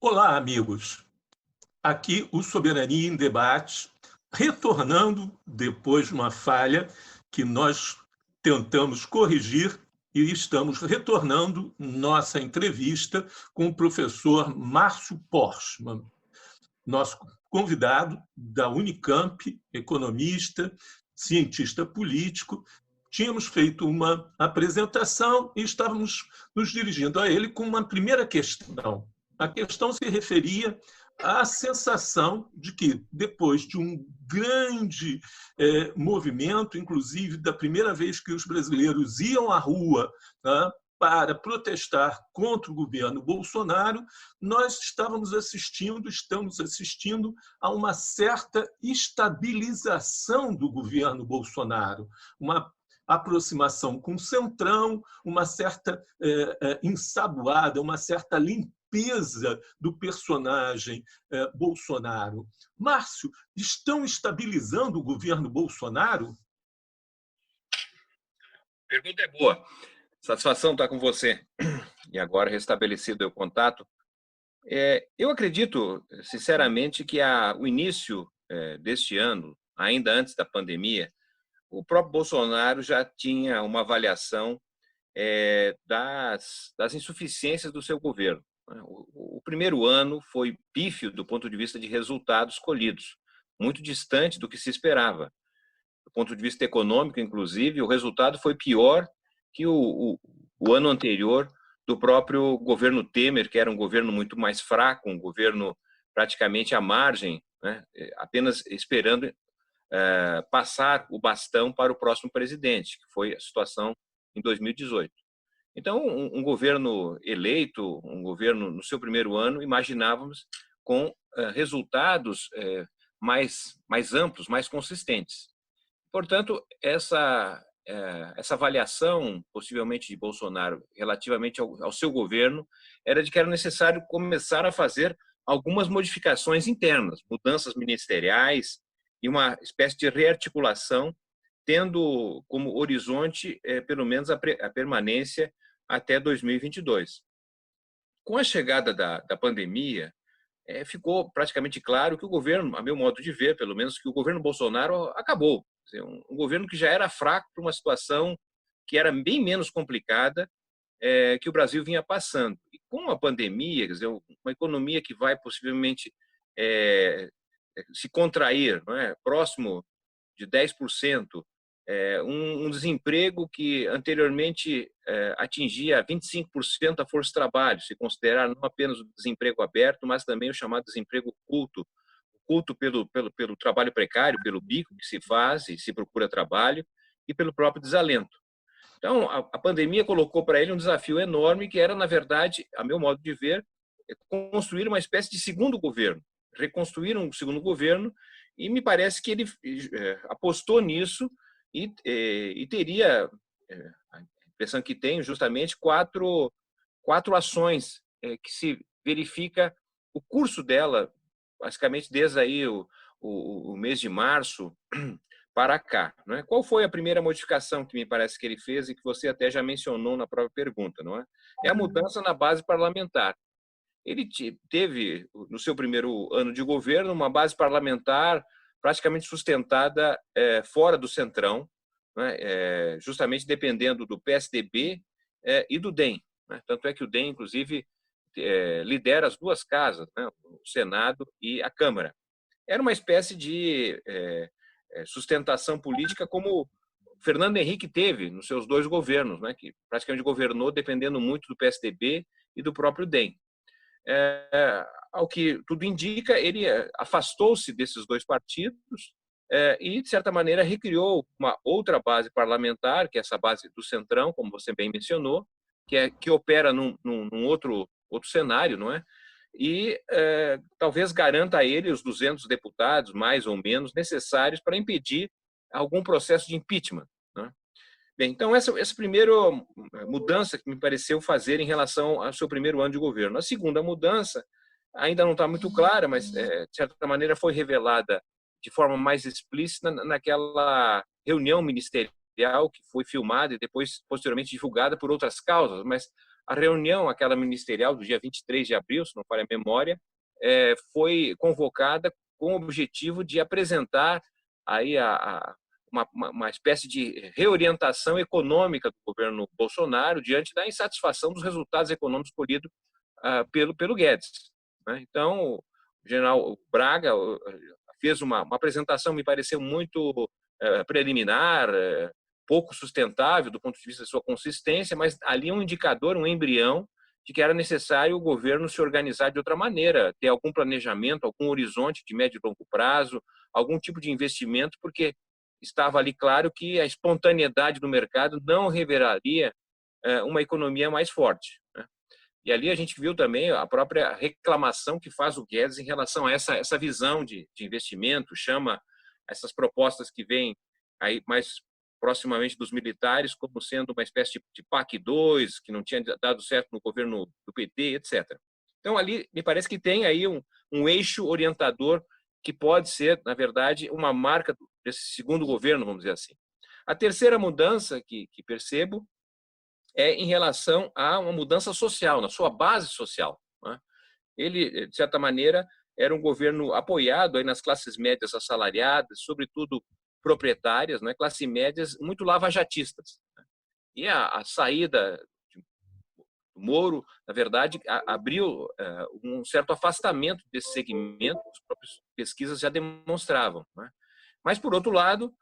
Olá, amigos. Aqui o Soberania em Debate, retornando depois de uma falha que nós tentamos corrigir e estamos retornando nossa entrevista com o professor Márcio Porchmann, nosso convidado da Unicamp, economista, cientista político. Tínhamos feito uma apresentação e estávamos nos dirigindo a ele com uma primeira questão. A questão se referia à sensação de que, depois de um grande movimento, inclusive da primeira vez que os brasileiros iam à rua, né, para protestar contra o governo Bolsonaro, nós estamos assistindo a uma certa estabilização do governo Bolsonaro, uma aproximação com o Centrão, uma certa ensaboada, uma certa limpeza do personagem Bolsonaro. Márcio, estão estabilizando o governo Bolsonaro? Pergunta é boa. Satisfação estar com você. E agora, restabelecido o contato, eu acredito, sinceramente, que o início deste ano, ainda antes da pandemia, o próprio Bolsonaro já tinha uma avaliação das insuficiências do seu governo. O primeiro ano foi pífio do ponto de vista de resultados colhidos, muito distante do que se esperava. Do ponto de vista econômico, inclusive, o resultado foi pior que o ano anterior do próprio governo Temer, que era um governo muito mais fraco, um governo praticamente à margem, né, apenas esperando passar o bastão para o próximo presidente, que foi a situação em 2018. Então, um governo eleito, um governo no seu primeiro ano, imaginávamos com resultados mais amplos, mais consistentes. Portanto, essa avaliação, possivelmente, de Bolsonaro relativamente ao seu governo, era de que era necessário começar a fazer algumas modificações internas, mudanças ministeriais e uma espécie de rearticulação, tendo como horizonte, pelo menos, a permanência até 2022. Com a chegada da pandemia, ficou praticamente claro que o governo, a meu modo de ver, pelo menos, que o governo Bolsonaro acabou. Um governo que já era fraco para uma situação que era bem menos complicada que o Brasil vinha passando. E com a pandemia, quer dizer, uma economia que vai possivelmente se contrair, não é? Próximo de 10%, um desemprego que anteriormente atingia 25% da força de trabalho, se considerar não apenas o desemprego aberto, mas também o chamado desemprego oculto, pelo trabalho precário, pelo bico que se faz e se procura trabalho, e pelo próprio desalento. Então, a pandemia colocou para ele um desafio enorme, que era, na verdade, a meu modo de ver, construir uma espécie de segundo governo, reconstruir um segundo governo, e me parece que ele apostou nisso e teria, a impressão que tenho, justamente quatro ações que se verifica o curso dela, basicamente desde aí o mês de março para cá. Não é? Qual foi a primeira modificação que me parece que ele fez e que você até já mencionou na própria pergunta? Não é? É a mudança na base parlamentar. Ele teve, no seu primeiro ano de governo, uma base parlamentar praticamente sustentada fora do Centrão, né? Justamente dependendo do PSDB e do DEM. Né? Tanto é que o DEM, inclusive, lidera as duas casas, né? O Senado e a Câmara. Era uma espécie de sustentação política como Fernando Henrique teve nos seus dois governos, né? Que praticamente governou dependendo muito do PSDB e do próprio DEM. Ao que tudo indica, ele afastou-se desses dois partidos e, de certa maneira, recriou uma outra base parlamentar, que é essa base do Centrão, como você bem mencionou, que opera num outro cenário, não é? E talvez garanta a ele os 200 deputados, mais ou menos, necessários para impedir algum processo de impeachment. Né? Bem, então, essa primeira mudança que me pareceu fazer em relação ao seu primeiro ano de governo. A segunda mudança ainda não está muito clara, mas, de certa maneira, foi revelada de forma mais explícita naquela reunião ministerial que foi filmada e depois, posteriormente, divulgada por outras causas, mas a reunião, aquela ministerial do dia 23 de abril, se não falha a memória, foi convocada com o objetivo de apresentar aí uma espécie de reorientação econômica do governo Bolsonaro diante da insatisfação dos resultados econômicos colhidos pelo Guedes, né? Então, o general Braga fez uma apresentação, me pareceu muito preliminar, pouco sustentável do ponto de vista da sua consistência, mas ali um indicador, um embrião de que era necessário o governo se organizar de outra maneira, ter algum planejamento, algum horizonte de médio e longo prazo, algum tipo de investimento, porque estava ali claro que a espontaneidade do mercado não revelaria uma economia mais forte, né? E ali a gente viu também a própria reclamação que faz o Guedes em relação a essa visão de investimento, chama essas propostas que vêm aí mais proximamente dos militares como sendo uma espécie de PAC 2, que não tinha dado certo no governo do PT, etc. Então, ali, me parece que tem aí um eixo orientador que pode ser, na verdade, uma marca desse segundo governo, vamos dizer assim. A terceira mudança que percebo é em relação a uma mudança social, na sua base social, né? Ele, de certa maneira, era um governo apoiado aí nas classes médias assalariadas, sobretudo proprietárias, né? Classes médias muito lavajatistas, né? E a saída do Moro, na verdade, abriu um certo afastamento desse segmento, as próprias pesquisas já demonstravam, né? Mas, por outro lado,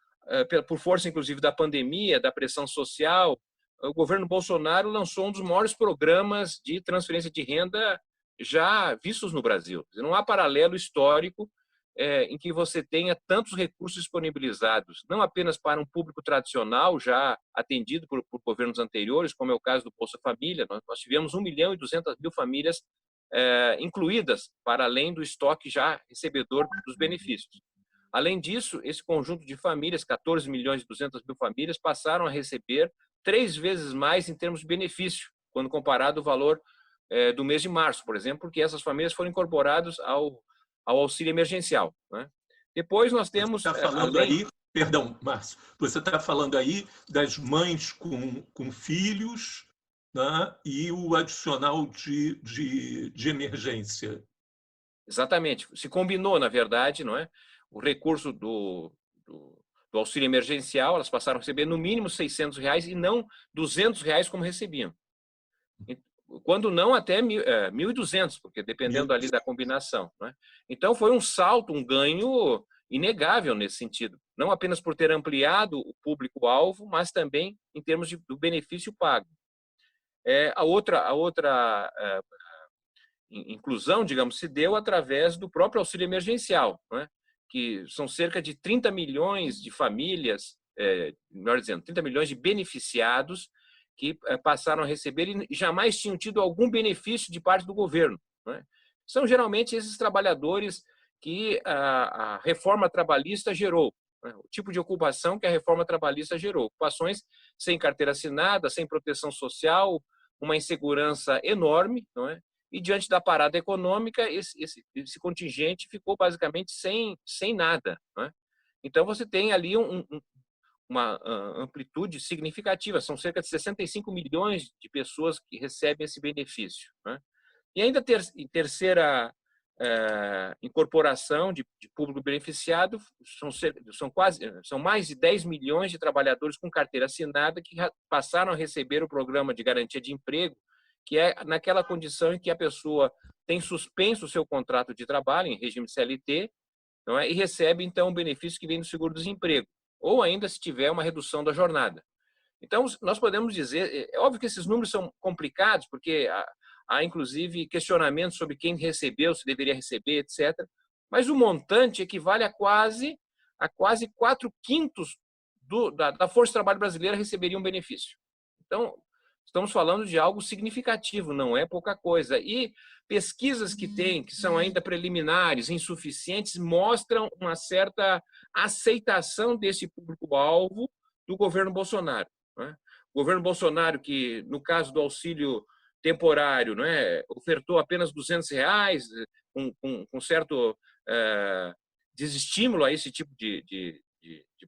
por força, inclusive, da pandemia, da pressão social, o governo Bolsonaro lançou um dos maiores programas de transferência de renda já vistos no Brasil. Não há paralelo histórico em que você tenha tantos recursos disponibilizados, não apenas para um público tradicional, já atendido por governos anteriores, como é o caso do Bolsa Família. Nós tivemos 1.200.000 famílias incluídas, para além do estoque já recebedor dos benefícios. Além disso, esse conjunto de famílias, 14.200.000 famílias, passaram a receber 3 vezes mais em termos de benefício, quando comparado ao valor do mês de março, por exemplo, porque essas famílias foram incorporadas ao auxílio emergencial, né? Depois nós temos... Você está falando aí, perdão, Márcio, você está falando aí das mães com filhos, né, e o adicional de emergência. Exatamente. Se combinou, na verdade, não é? O recurso do auxílio emergencial, elas passaram a receber no mínimo R$600 e não R$200 como recebiam. Quando não, até 1.200, porque dependendo ali da combinação, né? Então, foi um salto, um ganho inegável nesse sentido. Não apenas por ter ampliado o público-alvo, mas também em termos do benefício pago. A outra inclusão, digamos, se deu através do próprio auxílio emergencial, né? Que são cerca de 30 milhões de famílias, melhor dizendo, 30 milhões de beneficiados que passaram a receber e jamais tinham tido algum benefício de parte do governo, né? São geralmente esses trabalhadores que a reforma trabalhista gerou, né? O tipo de ocupação que a reforma trabalhista gerou. Ocupações sem carteira assinada, sem proteção social, uma insegurança enorme, não é? E diante da parada econômica, esse contingente ficou basicamente sem nada, né? Então, você tem ali uma amplitude significativa, são cerca de 65 milhões de pessoas que recebem esse benefício, né? E ainda em terceira incorporação de público beneficiado, são mais de 10 milhões de trabalhadores com carteira assinada que passaram a receber o programa de garantia de emprego, que é naquela condição em que a pessoa tem suspenso o seu contrato de trabalho em regime de CLT, não é? E recebe, então, o benefício que vem do seguro-desemprego, ou ainda se tiver uma redução da jornada. Então, nós podemos dizer, é óbvio que esses números são complicados, porque há inclusive questionamentos sobre quem recebeu, se deveria receber, etc. Mas o montante equivale a quase 4/5 da força de trabalho brasileira receberia um benefício. Então, estamos falando de algo significativo, não é pouca coisa. E pesquisas que são ainda preliminares, insuficientes, mostram uma certa aceitação desse público-alvo do governo Bolsonaro, né? O governo Bolsonaro, que no caso do auxílio temporário, né, ofertou apenas R$200, com certo desestímulo a esse tipo de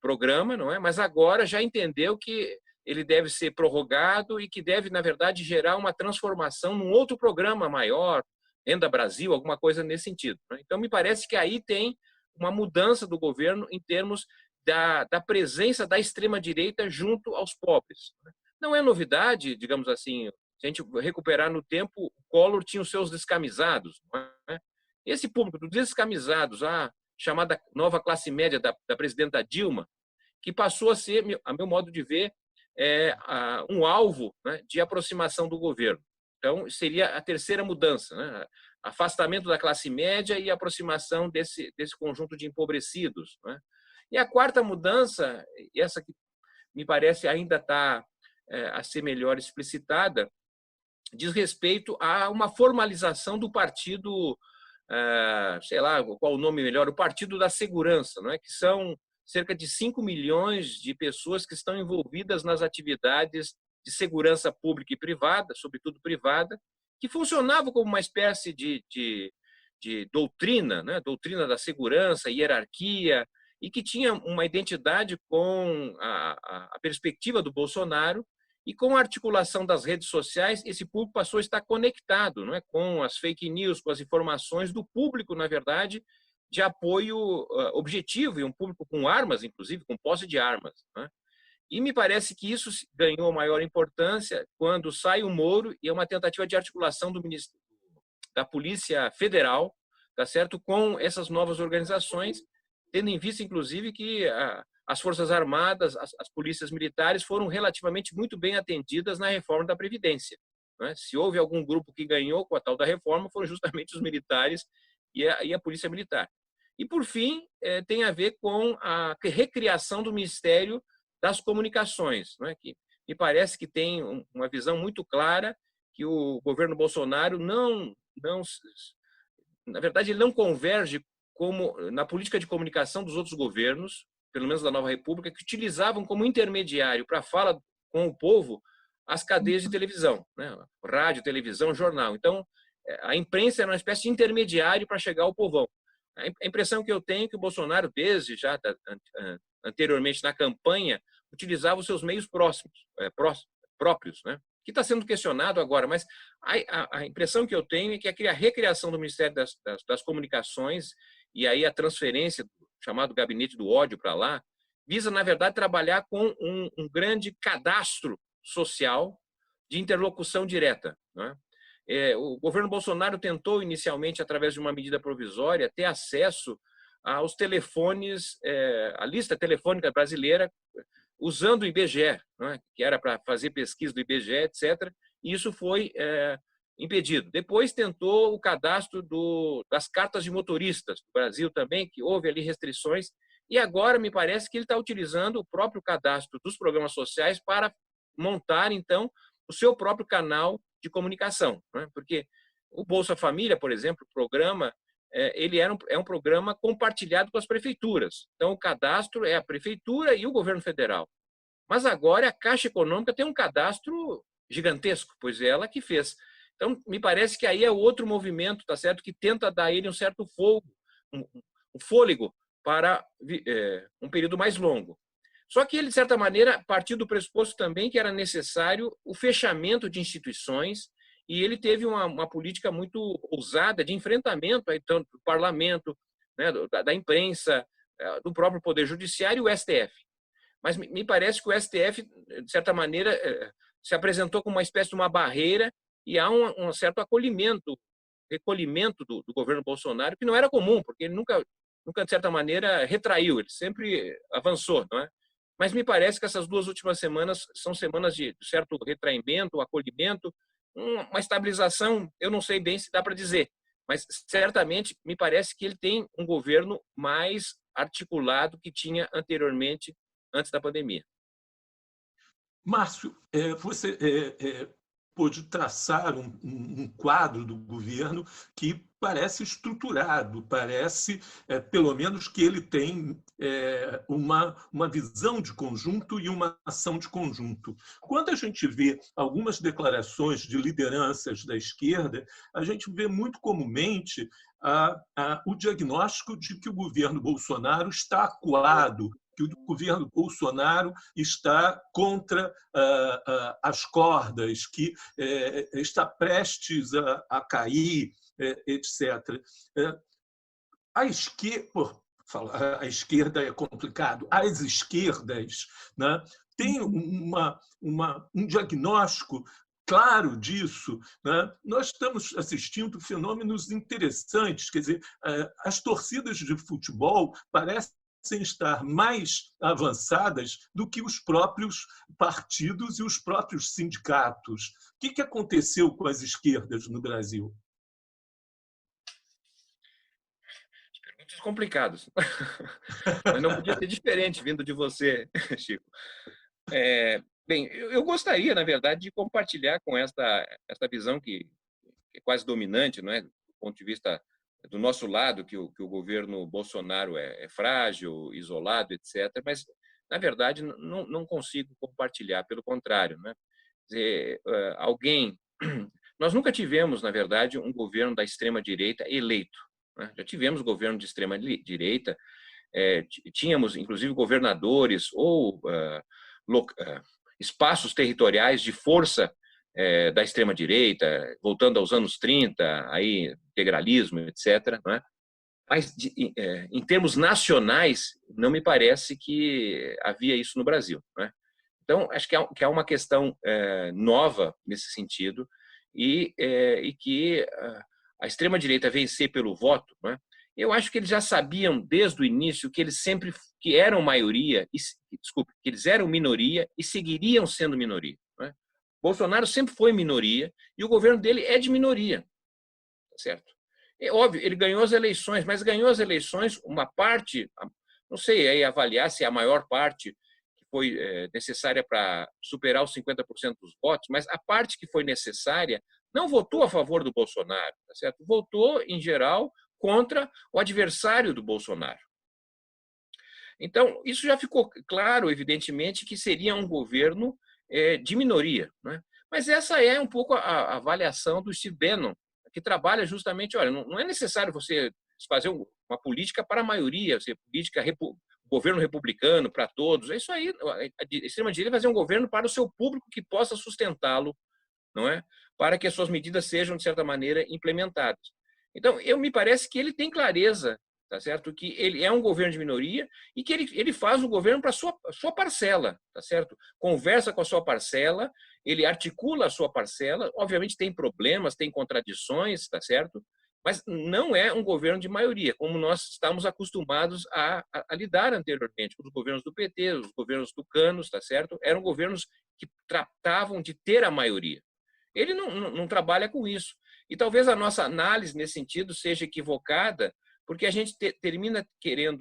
programa, não é? Mas agora já entendeu que ele deve ser prorrogado e que deve, na verdade, gerar uma transformação num outro programa maior, Renda Brasil, alguma coisa nesse sentido. Então, me parece que aí tem uma mudança do governo em termos da presença da extrema-direita junto aos pobres. Não é novidade, digamos assim, se a gente recuperar no tempo, o Collor tinha os seus descamisados. Não é? Esse público dos descamisados, a chamada nova classe média da presidenta Dilma, que passou a ser, a meu modo de ver, um alvo, né, de aproximação do governo. Então, seria a terceira mudança, né? Afastamento da classe média e aproximação desse conjunto de empobrecidos. Né? E a quarta mudança, essa que me parece ainda está a ser melhor explicitada, diz respeito a uma formalização do partido, sei lá qual o nome melhor, o Partido da Segurança, não é? Que são cerca de 5 milhões de pessoas que estão envolvidas nas atividades de segurança pública e privada, sobretudo privada, que funcionavam como uma espécie de doutrina, né? Doutrina da segurança, hierarquia, e que tinha uma identidade com a perspectiva do Bolsonaro, e com a articulação das redes sociais, esse público passou a estar conectado, não é? Com as fake news, com as informações do público, na verdade, de apoio objetivo, e um público com armas, inclusive, com posse de armas. Não é? E me parece que isso ganhou maior importância quando sai o Moro e é uma tentativa de articulação da Polícia Federal, tá certo, com essas novas organizações, tendo em vista, inclusive, que as Forças Armadas, as polícias militares foram relativamente muito bem atendidas na reforma da Previdência. Né? Se houve algum grupo que ganhou com a tal da reforma, foram justamente os militares e a Polícia Militar. E, por fim, tem a ver com a recriação do Ministério das Comunicações, né? Que me parece que tem uma visão muito clara que o governo Bolsonaro na verdade, ele não converge como na política de comunicação dos outros governos, pelo menos da Nova República, que utilizavam como intermediário para a fala com o povo as cadeias de televisão, né? Rádio, televisão, jornal. Então, a imprensa era uma espécie de intermediário para chegar ao povão. A impressão que eu tenho é que o Bolsonaro, desde já anteriormente na campanha, utilizava os seus meios próprios, né? Que está sendo questionado agora, mas a impressão que eu tenho é que a recriação do Ministério das Comunicações e aí a transferência do chamado Gabinete do Ódio para lá, visa, na verdade, trabalhar com um grande cadastro social de interlocução direta. Né? O governo Bolsonaro tentou, inicialmente, através de uma medida provisória, ter acesso aos telefones, a lista telefônica brasileira, usando o IBGE, né? Que era para fazer pesquisa do IBGE, etc. E isso foi impedido. Depois tentou o cadastro das cartas de motoristas do Brasil também, que houve ali restrições, e agora me parece que ele está utilizando o próprio cadastro dos programas sociais para montar, então, o seu próprio canal de comunicação. Né? Porque o Bolsa Família, por exemplo, o programa, ele é um programa compartilhado com as prefeituras. Então, o cadastro é a prefeitura e o governo federal. Mas agora a Caixa Econômica tem um cadastro gigantesco, pois é ela que fez. Então, me parece que aí é outro movimento, tá certo, que tenta dar a ele um certo um fôlego para um período mais longo. Só que ele, de certa maneira, partiu do pressuposto também que era necessário o fechamento de instituições, e ele teve uma política muito ousada de enfrentamento aí, tanto do parlamento, né, da imprensa, do próprio Poder Judiciário e o STF. Mas me parece que o STF, de certa maneira, se apresentou como uma espécie de uma barreira, e há um certo recolhimento do governo Bolsonaro, que não era comum, porque ele nunca, de certa maneira, retraiu, ele sempre avançou, não é? Mas me parece que essas 2 últimas semanas são semanas de certo retraimento, acolhimento, uma estabilização, eu não sei bem se dá para dizer, mas certamente me parece que ele tem um governo mais articulado que tinha anteriormente, antes da pandemia. Márcio, você pôde traçar um quadro do governo que parece estruturado, parece, pelo menos, que ele tem uma visão de conjunto e uma ação de conjunto. Quando a gente vê algumas declarações de lideranças da esquerda, a gente vê muito comumente o diagnóstico de que o governo Bolsonaro está acuado que o governo Bolsonaro está contra as cordas, que está prestes a cair, etc. A esquerda é complicado. As esquerdas, né, têm um diagnóstico claro disso, né? Nós estamos assistindo fenômenos interessantes, quer dizer, as torcidas de futebol parecem estar mais avançadas do que os próprios partidos e os próprios sindicatos. O que aconteceu com as esquerdas no Brasil? Perguntas complicadas, mas não podia ser diferente vindo de você, Chico. Bem, eu gostaria, na verdade, de compartilhar com esta visão que é quase dominante, não é? Do ponto de vista do nosso lado, que o governo Bolsonaro é frágil, isolado, etc. Mas, na verdade, não consigo compartilhar, pelo contrário, né? Quer dizer, nós nunca tivemos, na verdade, um governo da extrema-direita eleito, né? Já tivemos governo de extrema-direita, tínhamos, inclusive, governadores ou espaços territoriais de força da extrema-direita, voltando aos anos 30, aí, integralismo, etc. Não é? Mas, em termos nacionais, não me parece que havia isso no Brasil. Não é? Então, acho que há uma questão nova nesse sentido e que a extrema-direita vencer pelo voto, não é? Eu acho que eles já sabiam desde o início que eles sempre que eram maioria, desculpe, que eles eram minoria e seguiriam sendo minoria. Né? Bolsonaro sempre foi minoria e o governo dele é de minoria, certo? É óbvio, ele ganhou as eleições, mas ganhou as eleições uma parte, não sei aí avaliar se é a maior parte que foi necessária para superar os 50% dos votos, mas a parte que foi necessária não votou a favor do Bolsonaro, tá certo? Votou, em geral, contra o adversário do Bolsonaro. Então, isso já ficou claro, evidentemente, que seria um governo de minoria. Né? Mas essa é um pouco a avaliação do Steve Bannon, que trabalha justamente, olha, não é necessário você fazer uma política para a maioria, governo republicano para todos, é isso aí, a extrema-direita vai fazer um governo para o seu público que possa sustentá-lo, não é? Para que as suas medidas sejam, de certa maneira, implementadas. Então, me parece que ele tem clareza, tá certo? Que ele é um governo de minoria e que ele faz o governo para a sua parcela, tá certo? Conversa com a sua parcela, ele articula a sua parcela, obviamente tem problemas, tem contradições, tá certo? Mas não é um governo de maioria, como nós estamos acostumados a lidar anteriormente, com os governos do PT, os governos tucanos, tá certo? Eram governos que tratavam de ter a maioria. Ele não trabalha com isso. E talvez a nossa análise nesse sentido seja equivocada, porque a gente termina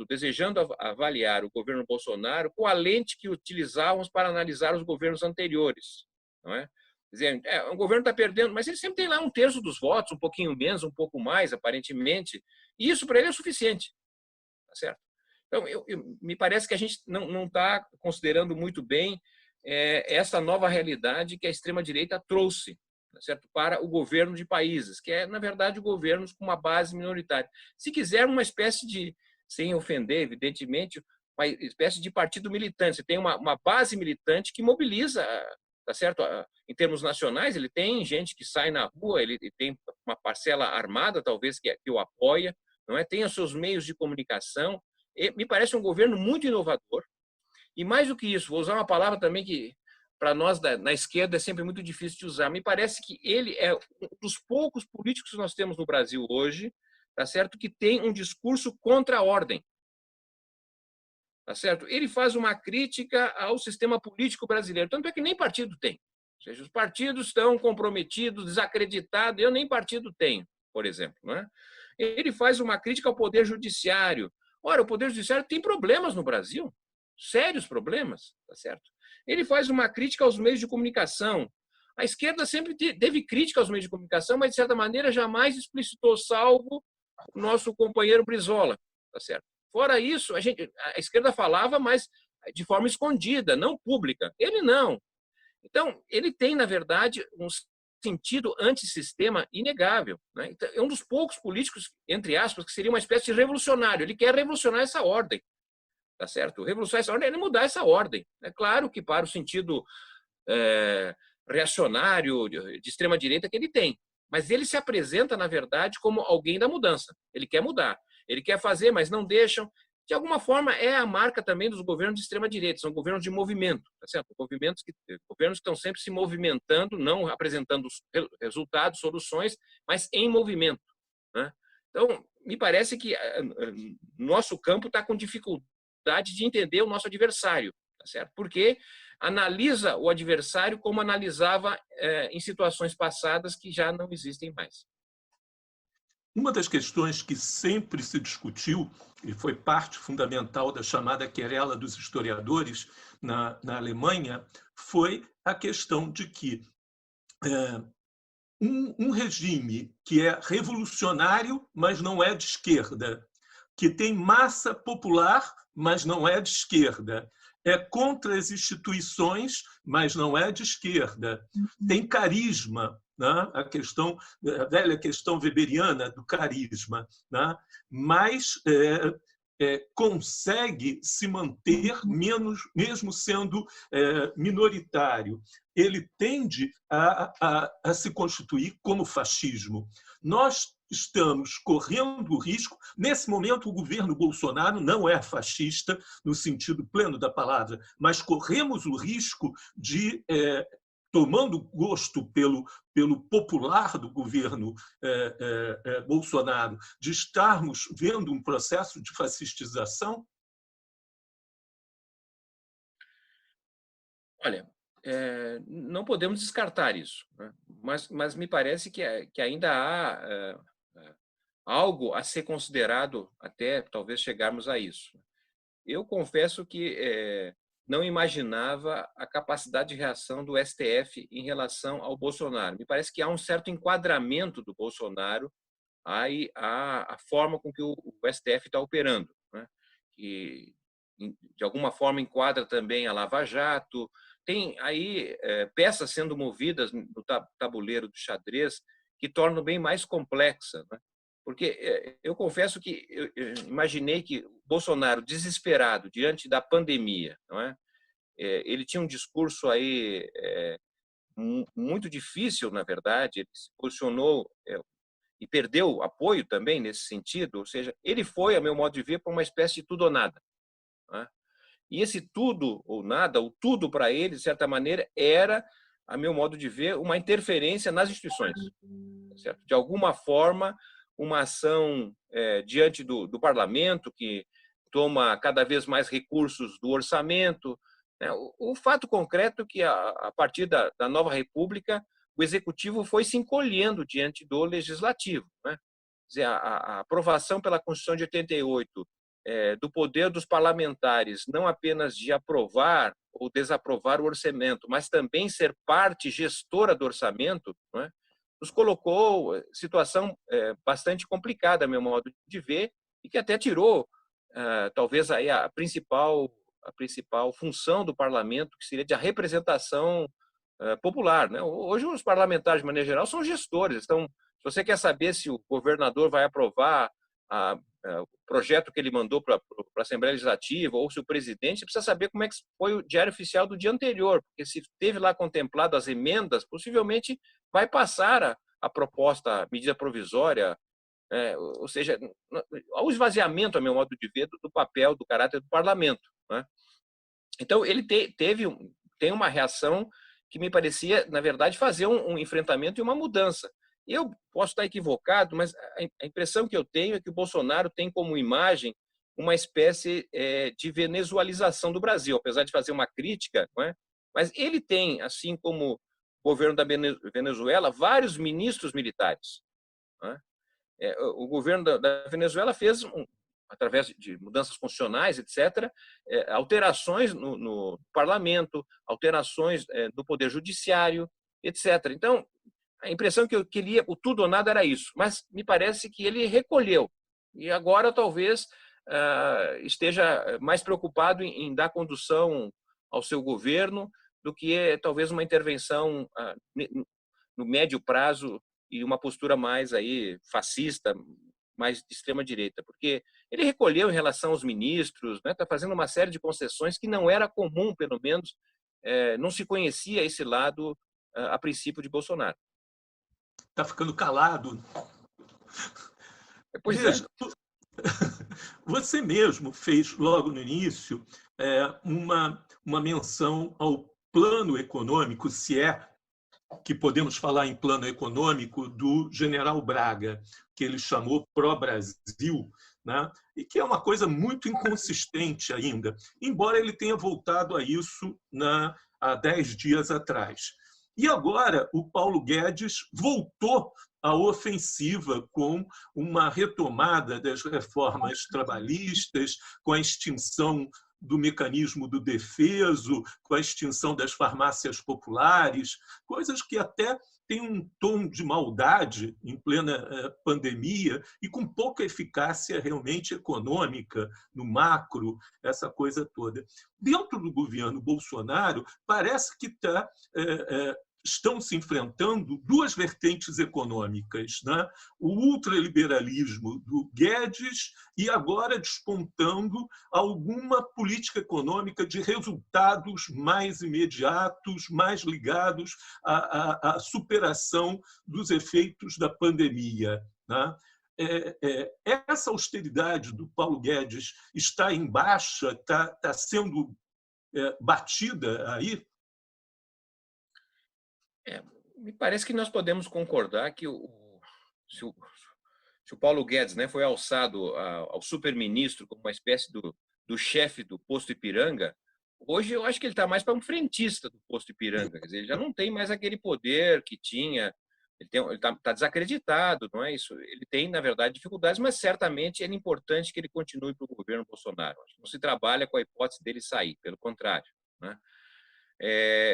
desejando avaliar o governo Bolsonaro com a lente que utilizávamos para analisar os governos anteriores. Não é? Quer dizer, o governo está perdendo, mas ele sempre tem lá 1/3 dos votos, um pouquinho menos, um pouco mais, aparentemente, e isso para ele é suficiente. Tá certo? Então, me parece que a gente não está considerando muito bem essa nova realidade que a extrema-direita trouxe, tá certo? Para o governo de países, que é, na verdade, governos com uma base minoritária. Se quiser, uma espécie de, sem ofender, evidentemente, uma espécie de partido militante. Você tem uma base militante que mobiliza, tá certo? Em termos nacionais, ele tem gente que sai na rua, ele tem uma parcela armada, talvez, que o apoia, não é? Tem os seus meios de comunicação. E me parece um governo muito inovador. E mais do que isso, vou usar uma palavra também que para nós na esquerda é sempre muito difícil de usar. Me parece que ele é um dos poucos políticos que nós temos no Brasil hoje, tá certo, que tem um discurso contra a ordem. Tá certo? Ele faz uma crítica ao sistema político brasileiro, tanto é que nem partido tem. Ou seja, os partidos estão comprometidos, desacreditados, eu nem partido tenho, por exemplo, não é? Ele faz uma crítica ao poder judiciário. Ora, o poder judiciário tem problemas no Brasil, sérios problemas, tá certo? Ele faz uma crítica aos meios de comunicação. A esquerda sempre teve crítica aos meios de comunicação, mas, de certa maneira, jamais explicitou, salvo o nosso companheiro Brizola, tá certo? Fora isso, a esquerda falava, mas de forma escondida, não pública. Ele não. Então, ele tem, na verdade, um sentido antissistema inegável. Né? Então, é um dos poucos políticos, entre aspas, que seria uma espécie de revolucionário. Ele quer revolucionar essa ordem. tá certo? Revolucionar essa ordem é mudar essa ordem. É claro que para o sentido reacionário, de extrema-direita que ele tem. Mas ele se apresenta, na verdade, como alguém da mudança. Ele quer mudar, ele quer fazer, mas não deixam. De alguma forma, é a marca também dos governos de extrema-direita, são governos de movimento, tá certo? Governos que estão sempre se movimentando, não apresentando resultados, soluções, mas em movimento, né? Então, me parece que nosso campo está com dificuldade de entender o nosso adversário, tá certo? Porque analisa o adversário como analisava em situações passadas que já não existem mais. Uma das questões que sempre se discutiu, e foi parte fundamental da chamada querela dos historiadores na Alemanha, foi a questão de que um regime que é revolucionário, mas não é de esquerda, que tem massa popular, mas não é de esquerda, é contra as instituições, mas não é de esquerda, tem carisma, né? A velha questão weberiana do carisma, né? Mas consegue se manter mesmo sendo minoritário. Ele tende a se constituir como fascismo. Nós estamos correndo o risco. Nesse momento, o governo Bolsonaro não é fascista no sentido pleno da palavra, mas corremos o risco de, tomando gosto pelo popular do governo Bolsonaro, de estarmos vendo um processo de fascistização? Olha, não podemos descartar isso, né? Mas me parece que ainda há algo a ser considerado até talvez chegarmos a isso. Eu confesso que não imaginava a capacidade de reação do STF em relação ao Bolsonaro. Me parece que há um certo enquadramento do Bolsonaro à forma com que o STF está operando, né? Que, de alguma forma, enquadra também a Lava Jato. Tem aí peças sendo movidas no tabuleiro do xadrez que tornam bem mais complexa, né? Porque eu confesso que eu imaginei que o Bolsonaro, desesperado diante da pandemia, não é? Ele tinha um discurso aí muito difícil, na verdade. Ele se posicionou e perdeu apoio também nesse sentido. Ou seja, ele foi, a meu modo de ver, para uma espécie de tudo ou nada, não é? E esse tudo ou nada, o tudo para ele, de certa maneira, era, a meu modo de ver, uma interferência nas instituições, certo? De alguma forma, uma ação diante do parlamento, que toma cada vez mais recursos do orçamento, né? O fato concreto é que, a partir da nova república, o executivo foi se encolhendo diante do legislativo, né? Quer dizer, a aprovação pela Constituição de 88 do poder dos parlamentares, não apenas de aprovar ou desaprovar o orçamento, mas também ser parte gestora do orçamento, não é? Nos colocou situação bastante complicada, a meu modo de ver, e que até tirou talvez aí a principal função do parlamento, que seria de a representação popular, né? Hoje os parlamentares, de maneira geral, são gestores. Então, se você quer saber se o governador vai aprovar o projeto que ele mandou para a Assembleia Legislativa, ou se o presidente, precisa saber como é que foi o diário oficial do dia anterior, porque se teve lá contemplado as emendas, possivelmente vai passar a proposta, a medida provisória, ou seja, ao esvaziamento, a meu modo de ver, do papel, do caráter do parlamento, né? Então, ele tem uma reação que me parecia, na verdade, fazer um enfrentamento e uma mudança. Eu posso estar equivocado, mas a impressão que eu tenho é que o Bolsonaro tem como imagem uma espécie de venezualização do Brasil, apesar de fazer uma crítica, não é? Mas ele tem, assim como o governo da Venezuela, vários ministros militares, não é? O governo da Venezuela fez, através de mudanças constitucionais, etc., alterações no parlamento, alterações no poder judiciário, etc. Então, a impressão que eu queria, o tudo ou nada era isso, mas me parece que ele recolheu. E agora talvez esteja mais preocupado em dar condução ao seu governo do que talvez uma intervenção no médio prazo e uma postura mais aí fascista, mais de extrema-direita, porque ele recolheu em relação aos ministros, né, está fazendo uma série de concessões que não era comum, pelo menos, não se conhecia esse lado, a princípio, de Bolsonaro. Está ficando calado. Pois Veja, você mesmo fez, logo no início, uma menção ao plano econômico, se é que podemos falar em plano econômico, do general Braga, que ele chamou pró-Brasil, né? E que é uma coisa muito inconsistente ainda, embora ele tenha voltado a isso há 10 dias atrás. E agora o Paulo Guedes voltou à ofensiva com uma retomada das reformas trabalhistas, com a extinção do mecanismo do defeso, com a extinção das farmácias populares, coisas que até têm um tom de maldade em plena pandemia e com pouca eficácia realmente econômica no macro, essa coisa toda. Dentro do governo Bolsonaro, parece que estão se enfrentando duas vertentes econômicas, né? O ultraliberalismo do Guedes e agora despontando alguma política econômica de resultados mais imediatos, mais ligados à superação dos efeitos da pandemia, né? Essa austeridade do Paulo Guedes está em baixa, está sendo batida aí? Me parece que nós podemos concordar que se o Paulo Guedes, né, foi alçado ao superministro como uma espécie do chefe do posto Ipiranga, hoje eu acho que ele está mais para um frentista do posto Ipiranga. Quer dizer, ele já não tem mais aquele poder que tinha, ele está desacreditado, não é isso? Ele tem, na verdade, dificuldades, mas certamente é importante que ele continue para o governo Bolsonaro. Não se trabalha com a hipótese dele sair, pelo contrário, né?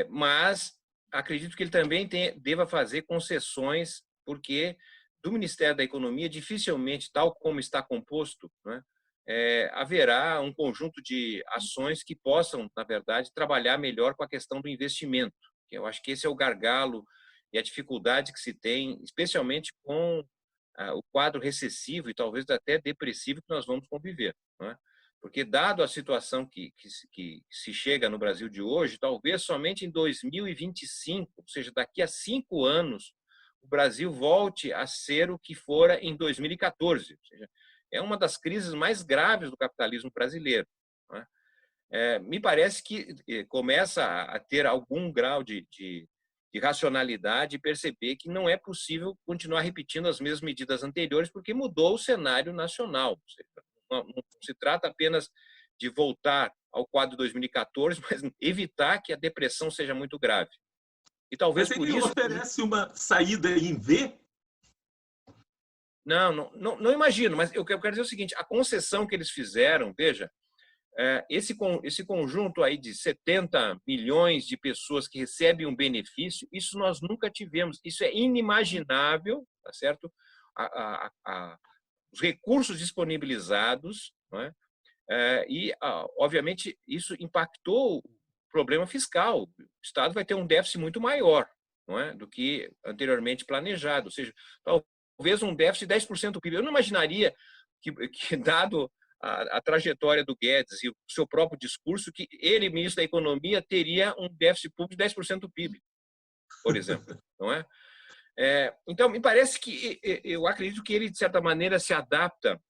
Mas acredito que ele também deva fazer concessões, porque do Ministério da Economia, dificilmente, tal como está composto, né, haverá um conjunto de ações que possam, na verdade, trabalhar melhor com a questão do investimento. Eu acho que esse é o gargalo e a dificuldade que se tem, especialmente com o quadro recessivo e talvez até depressivo que nós vamos conviver, né? Porque, dado a situação que se chega no Brasil de hoje, talvez somente em 2025, ou seja, daqui a 5 anos, o Brasil volte a ser o que fora em 2014. Ou seja, é uma das crises mais graves do capitalismo brasileiro, né? Me parece que começa a ter algum grau de racionalidade e perceber que não é possível continuar repetindo as mesmas medidas anteriores, porque mudou o cenário nacional. Ou seja, não se trata apenas de voltar ao quadro de 2014, mas evitar que a depressão seja muito grave. E talvez mas por ele isso... oferece uma saída em V? Não imagino, mas eu quero dizer o seguinte, a concessão que eles fizeram, veja, esse conjunto aí de 70 milhões de pessoas que recebem um benefício, isso nós nunca tivemos, isso é inimaginável, tá certo? Os recursos disponibilizados, não é? Obviamente, isso impactou o problema fiscal. O Estado vai ter um déficit muito maior, não é, do que anteriormente planejado, ou seja, talvez um déficit de 10% do PIB. Eu não imaginaria que dado a trajetória do Guedes e o seu próprio discurso, que ele, ministro da Economia, teria um déficit público de 10% do PIB, por exemplo, não é? Então, me parece que eu acredito que ele, de certa maneira, se adapta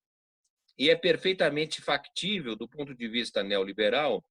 e é perfeitamente factível do ponto de vista neoliberal,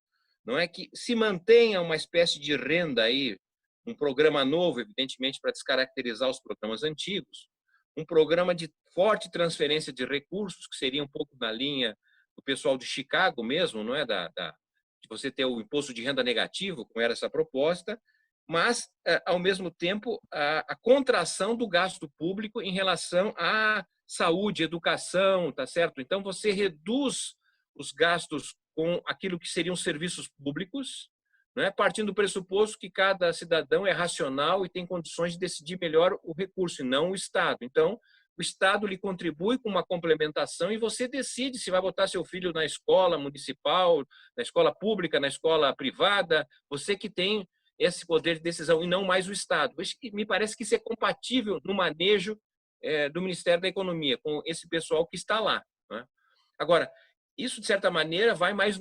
não é, que se mantenha uma espécie de renda aí, um programa novo, evidentemente, para descaracterizar os programas antigos, um programa de forte transferência de recursos, que seria um pouco na linha do pessoal de Chicago mesmo, não é, de você ter o imposto de renda negativo, como era essa proposta, mas, ao mesmo tempo, a contração do gasto público em relação à saúde, educação, tá certo? Então, você reduz os gastos com aquilo que seriam serviços públicos, né, partindo do pressuposto que cada cidadão é racional e tem condições de decidir melhor o recurso, e não o Estado. Então, o Estado lhe contribui com uma complementação e você decide se vai botar seu filho na escola municipal, na escola pública, na escola privada, você que tem esse poder de decisão e não mais o Estado. Me parece que isso é compatível no manejo do Ministério da Economia, com esse pessoal que está lá. Né? Agora, isso, de certa maneira, vai mais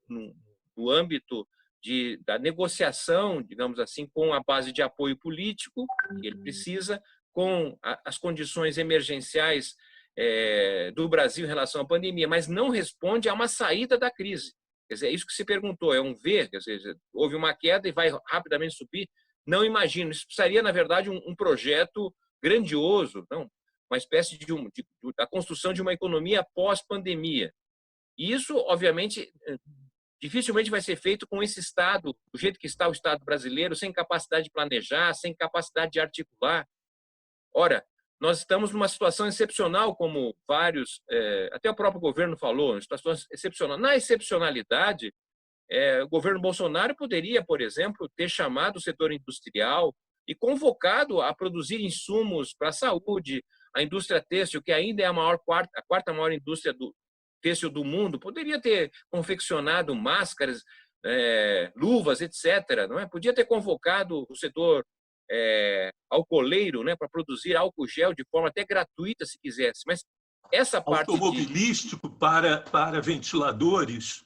no âmbito da negociação, digamos assim, com a base de apoio político que ele precisa, com as condições emergenciais do Brasil em relação à pandemia, mas não responde a uma saída da crise. Quer dizer, é isso que se perguntou, é um V, quer dizer, houve uma queda e vai rapidamente subir? Não imagino. Isso precisaria, na verdade, um projeto grandioso, não? Uma espécie da construção de uma economia pós-pandemia. E isso, obviamente, dificilmente vai ser feito com esse Estado, do jeito que está o Estado brasileiro, sem capacidade de planejar, sem capacidade de articular. Ora, nós estamos numa situação excepcional, como vários, até o próprio governo falou, uma situação excepcional. Na excepcionalidade, o governo Bolsonaro poderia, por exemplo, ter chamado o setor industrial e convocado a produzir insumos para a saúde, a indústria têxtil, que ainda é a quarta maior indústria têxtil do mundo, poderia ter confeccionado máscaras, luvas, etc. Não é? Podia ter convocado o setor alcooleiro, né, para produzir álcool gel de forma até gratuita, se quisesse. Mas essa parte automobilístico para ventiladores.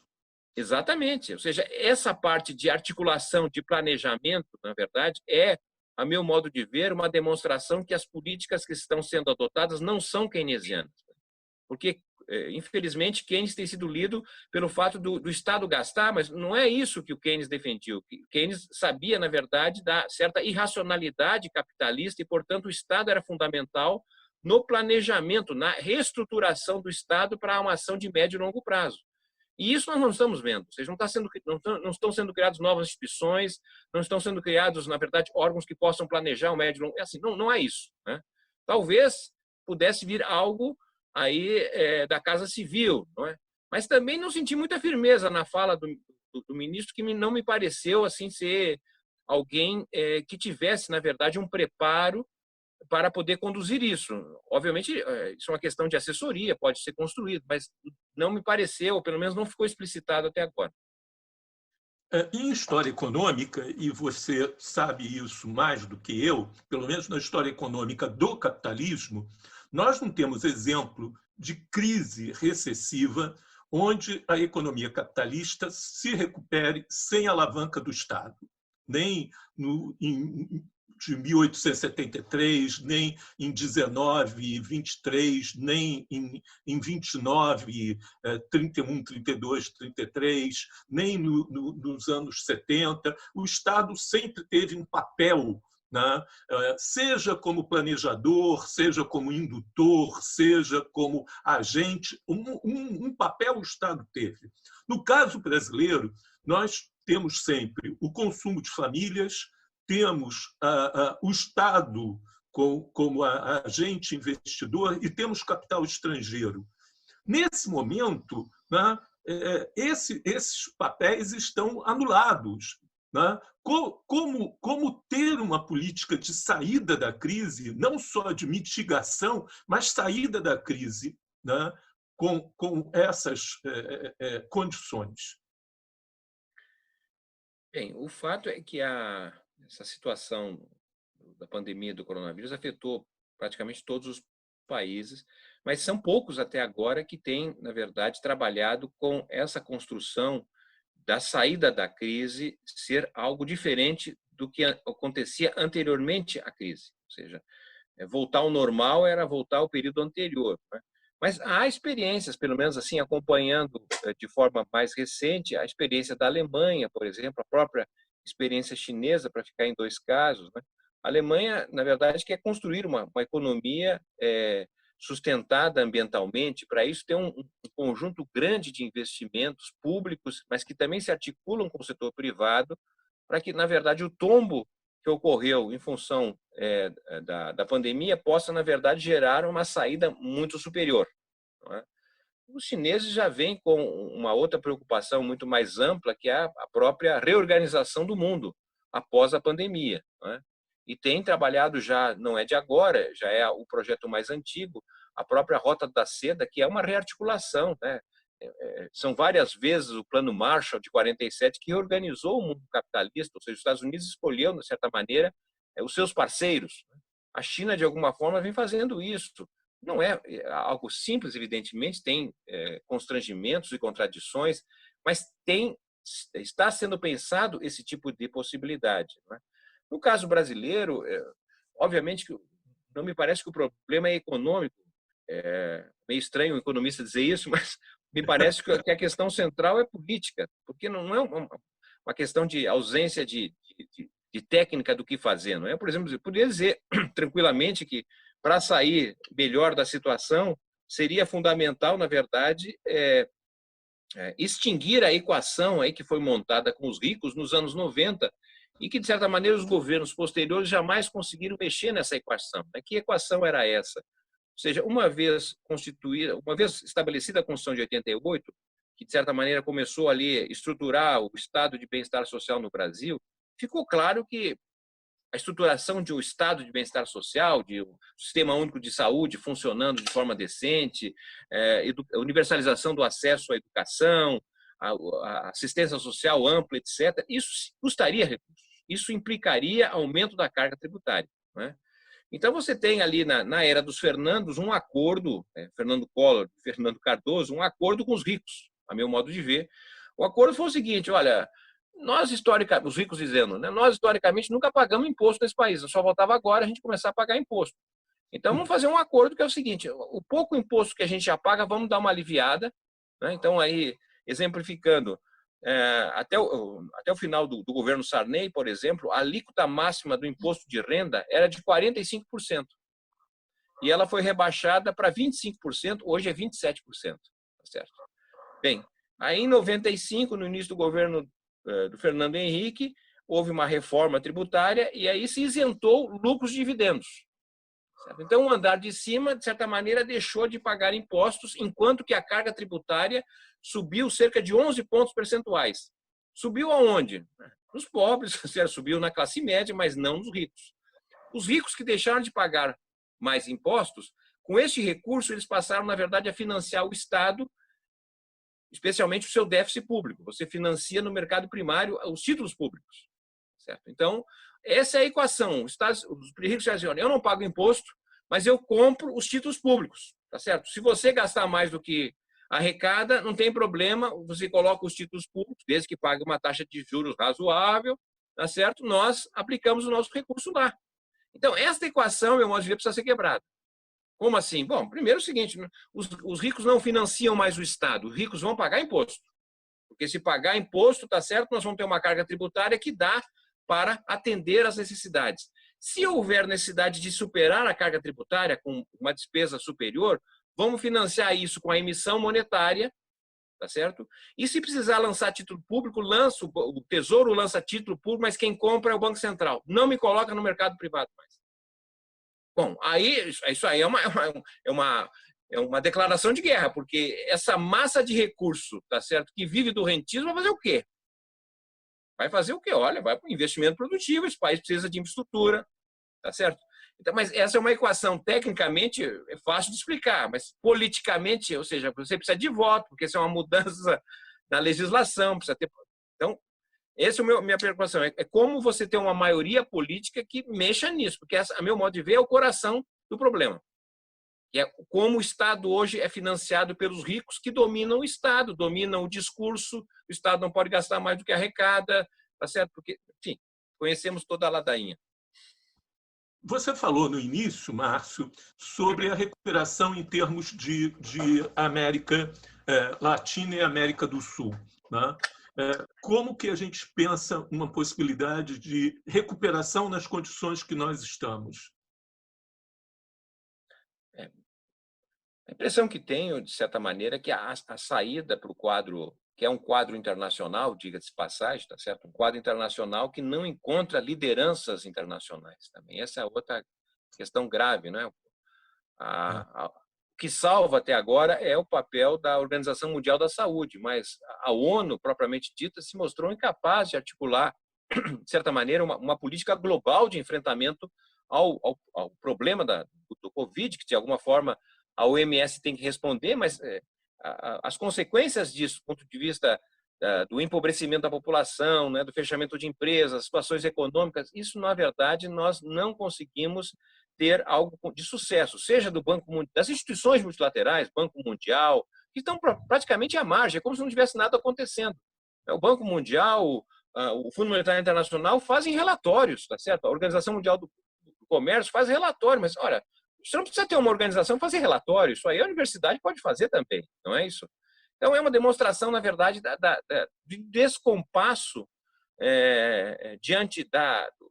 Exatamente. Ou seja, essa parte de articulação, de planejamento, na verdade, a meu modo de ver, uma demonstração que as políticas que estão sendo adotadas não são keynesianas. Porque, infelizmente, Keynes tem sido lido pelo fato do Estado gastar, mas não é isso que o Keynes defendia. O Keynes sabia, na verdade, da certa irracionalidade capitalista e, portanto, o Estado era fundamental no planejamento, na reestruturação do Estado para uma ação de médio e longo prazo. E isso nós não estamos vendo. Ou seja, não estão sendo criadas novas instituições, não estão sendo criados, na verdade, órgãos que possam planejar o médio e longo prazo. Assim, não é isso. Né? Talvez pudesse vir algo aí da Casa Civil, não é? Mas também não senti muita firmeza na fala do ministro, que não me pareceu assim ser alguém que tivesse, na verdade, um preparo para poder conduzir isso. Obviamente, isso é uma questão de assessoria, pode ser construído, mas não me pareceu, ou pelo menos não ficou explicitado até agora. Em história econômica, e você sabe isso mais do que eu, pelo menos na história econômica do capitalismo, nós não temos exemplo de crise recessiva onde a economia capitalista se recupere sem alavanca do Estado, nem de 1873, nem em 19, 23, nem em 29, 31, 32, 33, nem nos anos 70. O Estado sempre teve um papel, né? Seja como planejador, seja como indutor, seja como agente, um papel o Estado teve. No caso brasileiro, nós temos sempre o consumo de famílias, temos o Estado como agente investidor e temos capital estrangeiro. Nesse momento, né, esses papéis estão anulados. Né? Como ter uma política de saída da crise, não só de mitigação, mas saída da crise, né, com essas condições? Bem, o fato é que essa situação da pandemia do coronavírus afetou praticamente todos os países, mas são poucos até agora que têm, na verdade, trabalhado com essa construção da saída da crise ser algo diferente do que acontecia anteriormente à crise. Ou seja, voltar ao normal era voltar ao período anterior. Né? Mas há experiências, pelo menos assim, acompanhando de forma mais recente, a experiência da Alemanha, por exemplo, a própria experiência chinesa, para ficar em dois casos. Né? A Alemanha, na verdade, quer construir uma economia sustentada ambientalmente. Para isso, tem um conjunto grande de investimentos públicos, mas que também se articulam com o setor privado, para que, na verdade, o tombo que ocorreu em função da pandemia possa, na verdade, gerar uma saída muito superior. Não é? Os chineses já vêm com uma outra preocupação muito mais ampla, que é a própria reorganização do mundo após a pandemia. Não é? E tem trabalhado já, não é de agora, já é o projeto mais antigo, a própria Rota da Seda, que é uma rearticulação. Né? São várias vezes o Plano Marshall de 47 que organizou o mundo capitalista, ou seja, os Estados Unidos escolheu, de certa maneira, os seus parceiros. A China, de alguma forma, vem fazendo isso. Não é algo simples, evidentemente, tem constrangimentos e contradições, mas está sendo pensado esse tipo de possibilidade, né? No caso brasileiro, obviamente, que não me parece que o problema é econômico. É meio estranho um economista dizer isso, mas me parece que a questão central é política, porque não é uma questão de ausência de técnica do que fazer. Não é? Por exemplo, eu poderia dizer tranquilamente que, para sair melhor da situação, seria fundamental, na verdade, extinguir a equação aí que foi montada com os ricos nos anos 90 e que, de certa maneira, os governos posteriores jamais conseguiram mexer nessa equação. Que equação era essa? Ou seja, uma vez constituída, uma vez estabelecida a Constituição de 88, que, de certa maneira, começou ali a estruturar o estado de bem-estar social no Brasil, ficou claro que a estruturação de um estado de bem-estar social, de um sistema único de saúde funcionando de forma decente, a universalização do acesso à educação, a assistência social ampla, etc., isso custaria recursos. Isso implicaria aumento da carga tributária, né? Então, você tem ali, na era dos Fernandos, um acordo, Fernando Collor, Fernando Cardoso, um acordo com os ricos, a meu modo de ver. O acordo foi o seguinte: olha, nós historicamente, os ricos dizendo, né, nós historicamente nunca pagamos imposto nesse país, só faltava agora a gente começar a pagar imposto. Então, vamos fazer um acordo que é o seguinte: o pouco imposto que a gente já paga, vamos dar uma aliviada, né? Então, aí, exemplificando, até o final do governo Sarney, por exemplo, a alíquota máxima do imposto de renda era de 45%. E ela foi rebaixada para 25%, hoje é 27%. Tá certo? Bem, aí em 95, no início do governo do Fernando Henrique, houve uma reforma tributária e aí se isentou lucros e dividendos. Certo? Então, o andar de cima, de certa maneira, deixou de pagar impostos, enquanto que a carga tributária subiu cerca de 11 pontos percentuais. Subiu aonde? Nos pobres, subiu na classe média, mas não nos ricos. Os ricos que deixaram de pagar mais impostos, com este recurso, eles passaram, na verdade, a financiar o Estado, especialmente o seu déficit público. Você financia no mercado primário os títulos públicos. Certo? Então, essa é a equação. Os ricos já dizem: eu não pago imposto, mas eu compro os títulos públicos. Tá certo? Se você gastar mais do que arrecada, não tem problema, você coloca os títulos públicos, desde que pague uma taxa de juros razoável, tá certo? Nós aplicamos o nosso recurso lá. Então, esta equação, meu modo de ver, precisa ser quebrada. Como assim? Bom, primeiro é o seguinte: os ricos não financiam mais o Estado, os ricos vão pagar imposto. Porque se pagar imposto, tá certo, nós vamos ter uma carga tributária que dá para atender às necessidades. Se houver necessidade de superar a carga tributária com uma despesa superior, vamos financiar isso com a emissão monetária, tá certo? E se precisar lançar título público, o Tesouro lança título público, mas quem compra é o Banco Central. Não me coloca no mercado privado mais. Bom, aí isso aí é uma declaração de guerra, porque essa massa de recurso, tá certo, que vive do rentismo, vai fazer o quê? Vai fazer o quê? Olha, vai para o investimento produtivo, esse país precisa de infraestrutura, tá certo? Então, mas essa é uma equação, tecnicamente, é fácil de explicar, mas politicamente, ou seja, você precisa de voto, porque isso é uma mudança na legislação, precisa ter... Então, essa é a minha preocupação, é como você ter uma maioria política que mexa nisso, porque essa, a meu modo de ver, é o coração do problema. Que é como o Estado hoje é financiado pelos ricos que dominam o Estado, dominam o discurso, o Estado não pode gastar mais do que arrecada, tá certo? Porque, enfim, conhecemos toda a ladainha. Você falou no início, Márcio, sobre a recuperação em termos de América Latina e América do Sul, né? Como que a gente pensa uma possibilidade de recuperação nas condições que nós estamos? A impressão que tenho, de certa maneira, é que a saída para o quadro, que é um quadro internacional, diga-se de passagem, tá certo? Um quadro internacional que não encontra lideranças internacionais também. Essa é outra questão grave, né? O que salva até agora é o papel da Organização Mundial da Saúde, mas a ONU, propriamente dita, se mostrou incapaz de articular, de certa maneira, uma política global de enfrentamento ao problema do Covid, que, de alguma forma, a OMS tem que responder, mas as consequências disso, do ponto de vista do empobrecimento da população, do fechamento de empresas, situações econômicas, isso, na verdade, nós não conseguimos ter algo de sucesso, seja do das instituições multilaterais, Banco Mundial, que estão praticamente à margem, é como se não tivesse nada acontecendo. O Banco Mundial, o Fundo Monetário Internacional fazem relatórios, tá certo? A Organização Mundial do Comércio faz relatório, mas, olha, você não precisa ter uma organização para fazer relatório, isso aí a universidade pode fazer também, não é isso? Então, é uma demonstração, na verdade, de descompasso diante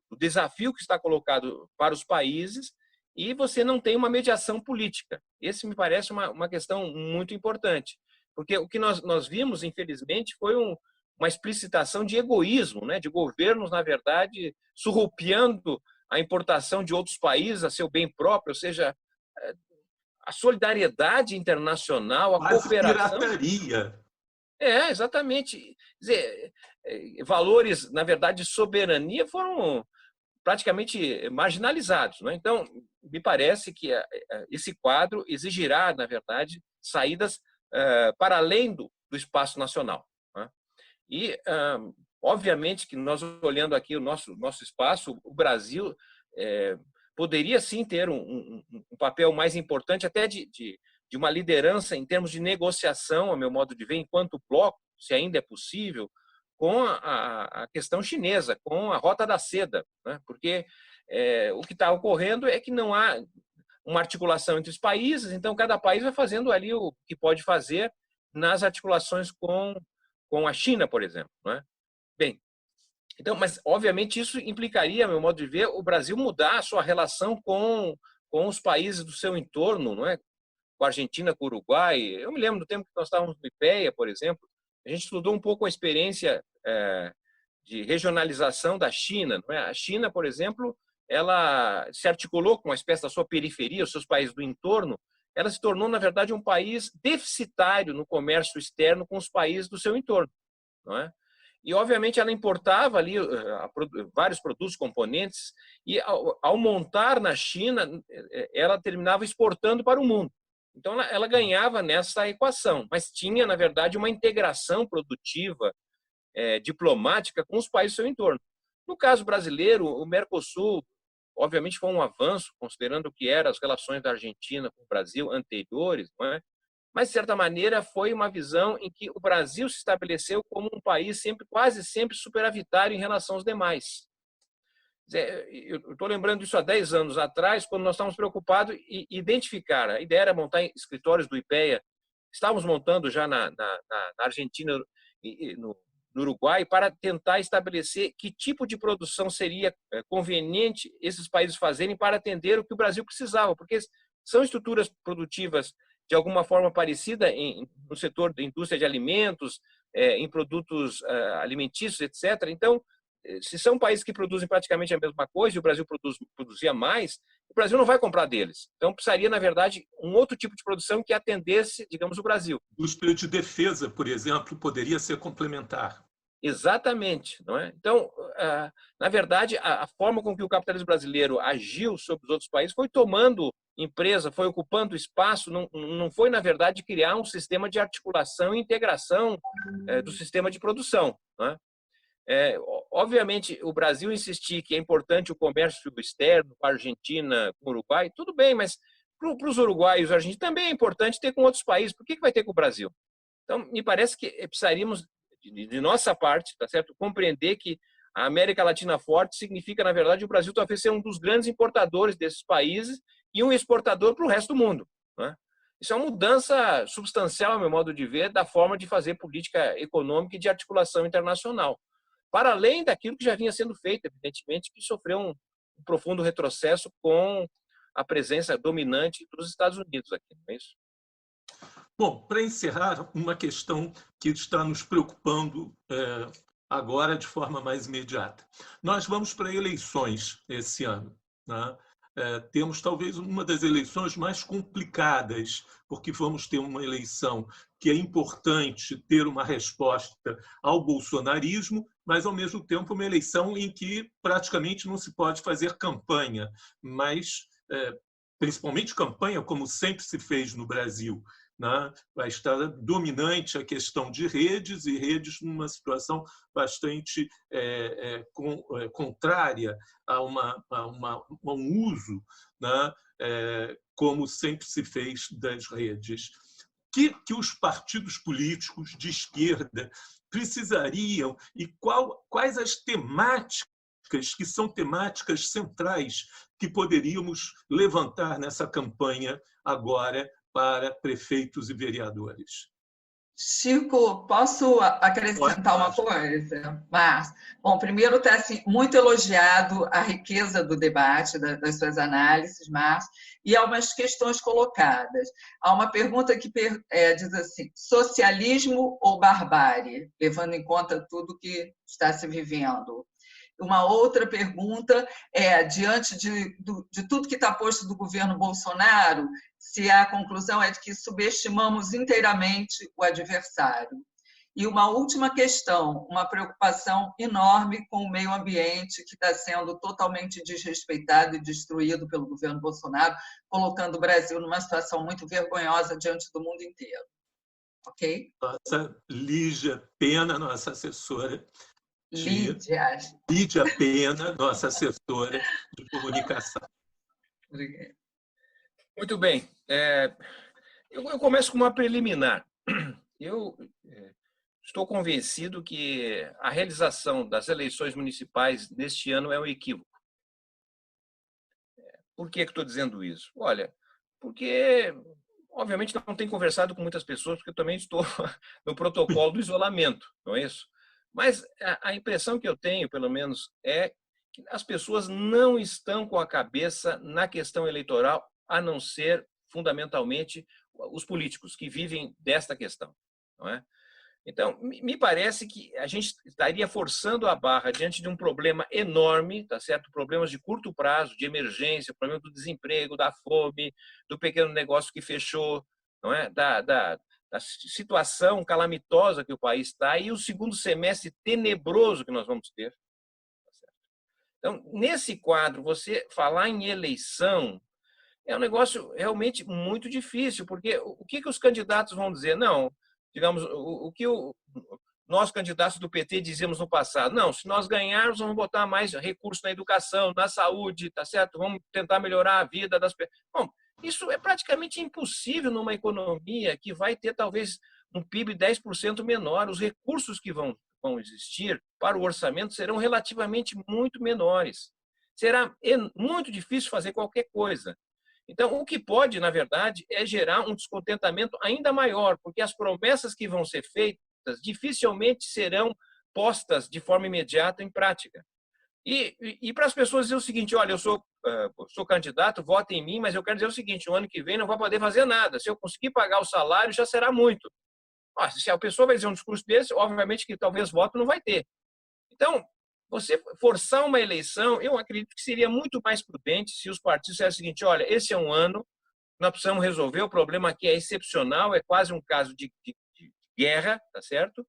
do desafio que está colocado para os países e você não tem uma mediação política. Esse me parece uma questão muito importante, porque o que nós vimos, infelizmente, foi uma explicitação de egoísmo, né, de governos, na verdade, surrupiando a importação de outros países a seu bem próprio, ou seja, a solidariedade internacional, a Quase cooperação. pirataria. Exatamente. Quer dizer, valores, na verdade, de soberania foram praticamente marginalizados, né? Então, me parece que esse quadro exigirá, na verdade, saídas para além do espaço nacional, né? E, obviamente, que nós olhando aqui o nosso espaço, o Brasil poderia sim ter um papel mais importante, até de uma liderança em termos de negociação, a meu modo de ver, enquanto bloco, se ainda é possível, com a questão chinesa, com a Rota da Seda, né? Porque o que está ocorrendo é que não há uma articulação entre os países, então cada país vai fazendo ali o que pode fazer nas articulações com a China, por exemplo, né? Bem, então, mas obviamente isso implicaria, a meu modo de ver, o Brasil mudar a sua relação com os países do seu entorno, não é? Com a Argentina, com o Uruguai. Eu me lembro do tempo que nós estávamos no IPEA, por exemplo, a gente estudou um pouco a experiência de regionalização da China, não é? A China, por exemplo, ela se articulou com uma espécie da sua periferia, os seus países do entorno, ela se tornou, na verdade, um país deficitário no comércio externo com os países do seu entorno, não é? E, obviamente, ela importava ali vários produtos, componentes, e ao montar na China, ela terminava exportando para o mundo. Então, ela ganhava nessa equação, mas tinha, na verdade, uma integração produtiva, diplomática com os países do seu entorno. No caso brasileiro, o Mercosul, obviamente, foi um avanço, considerando o que eram as relações da Argentina com o Brasil anteriores, não é? Mas, de certa maneira, foi uma visão em que o Brasil se estabeleceu como um país quase sempre superavitário em relação aos demais. Eu estou lembrando disso há 10 anos atrás, quando nós estávamos preocupados em identificar. A ideia era montar escritórios do IPEA. Estávamos montando já na Argentina e no Uruguai para tentar estabelecer que tipo de produção seria conveniente esses países fazerem para atender o que o Brasil precisava, porque são estruturas produtivas de alguma forma parecida no setor da indústria de alimentos, em produtos alimentícios, etc. Então, se são países que produzem praticamente a mesma coisa e o Brasil produzia mais, o Brasil não vai comprar deles. Então, precisaria, na verdade, um outro tipo de produção que atendesse, digamos, o Brasil. O indústria de defesa, por exemplo, poderia ser complementar. Exatamente, não é? Então, na verdade, a forma com que o capitalismo brasileiro agiu sobre os outros países foi tomando empresa, foi ocupando espaço, não foi, na verdade, criar um sistema de articulação e integração do sistema de produção, não é? Obviamente, o Brasil insistir que é importante o comércio externo com a Argentina, com o Uruguai, tudo bem, mas para os uruguaios e os argentinos também é importante ter com outros países. Por que vai ter com o Brasil? Então, me parece que precisaríamos, de nossa parte, tá certo? Compreender que a América Latina forte significa, na verdade, o Brasil talvez ser um dos grandes importadores desses países e um exportador para o resto do mundo, né? Isso é uma mudança substancial, a meu modo de ver, da forma de fazer política econômica e de articulação internacional. Para além daquilo que já vinha sendo feito, evidentemente, que sofreu um profundo retrocesso com a presença dominante dos Estados Unidos aqui, não é isso? Bom, para encerrar, uma questão que está nos preocupando agora de forma mais imediata. Nós vamos para eleições esse ano, né? Temos talvez uma das eleições mais complicadas, porque vamos ter uma eleição que é importante ter uma resposta ao bolsonarismo, mas, ao mesmo tempo, uma eleição em que praticamente não se pode fazer campanha, mas, principalmente campanha, como sempre se fez no Brasil, né? Vai estar dominante a questão de redes, e redes numa situação bastante contrária a um uso, né? Como sempre se fez das redes. Que os partidos políticos de esquerda precisariam e quais as temáticas que são temáticas centrais que poderíamos levantar nessa campanha agora para prefeitos e vereadores? Chico, posso acrescentar uma coisa? Mas, bom, primeiro está assim, muito elogiado a riqueza do debate, das suas análises, Márcio, e há umas questões colocadas. Há uma pergunta que diz assim: socialismo ou barbárie, levando em conta tudo que está se vivendo? Uma outra pergunta é, diante de tudo que está posto do governo Bolsonaro, se a conclusão é de que subestimamos inteiramente o adversário. E uma última questão, uma preocupação enorme com o meio ambiente, que está sendo totalmente desrespeitado e destruído pelo governo Bolsonaro, colocando o Brasil numa situação muito vergonhosa diante do mundo inteiro. Ok? Nossa Lígia Pena, nossa assessora. Lídia Pena, nossa assessora de comunicação. Obrigada. Muito bem. Eu começo com uma preliminar. Eu estou convencido que a realização das eleições municipais neste ano é um equívoco. Por que estou dizendo isso? Olha, porque, obviamente, não tenho conversado com muitas pessoas, porque eu também estou no protocolo do isolamento, não é isso? Mas a impressão que eu tenho, pelo menos, é que as pessoas não estão com a cabeça na questão eleitoral, a não ser, fundamentalmente, os políticos que vivem desta questão, não é? Então, me parece que a gente estaria forçando a barra diante de um problema enorme, tá certo? Problemas de curto prazo, de emergência, problema do desemprego, da fome, do pequeno negócio que fechou, não é? Da situação calamitosa que o país está e o segundo semestre tenebroso que nós vamos ter. Tá certo? Então, nesse quadro, você falar em eleição é um negócio realmente muito difícil, porque o que os candidatos vão dizer? Não, digamos, o que nós, candidatos do PT, dizíamos no passado. Não, se nós ganharmos, vamos botar mais recursos na educação, na saúde, tá certo? Vamos tentar melhorar a vida das pessoas. Bom, isso é praticamente impossível numa economia que vai ter, talvez, um PIB 10% menor. Os recursos que vão existir para o orçamento serão relativamente muito menores. Será muito difícil fazer qualquer coisa. Então, o que pode, na verdade, é gerar um descontentamento ainda maior, porque as promessas que vão ser feitas dificilmente serão postas de forma imediata em prática. E para as pessoas dizer o seguinte: olha, eu sou candidato, votem em mim, mas eu quero dizer o seguinte: o ano que vem não vou poder fazer nada. Se eu conseguir pagar o salário, já será muito. Se a pessoa vai dizer um discurso desse, obviamente que talvez voto não vai ter. Então, você forçar uma eleição, eu acredito que seria muito mais prudente se os partidos disserem o seguinte: olha, esse é um ano, nós precisamos resolver, o problema aqui é excepcional, é quase um caso de guerra, tá certo?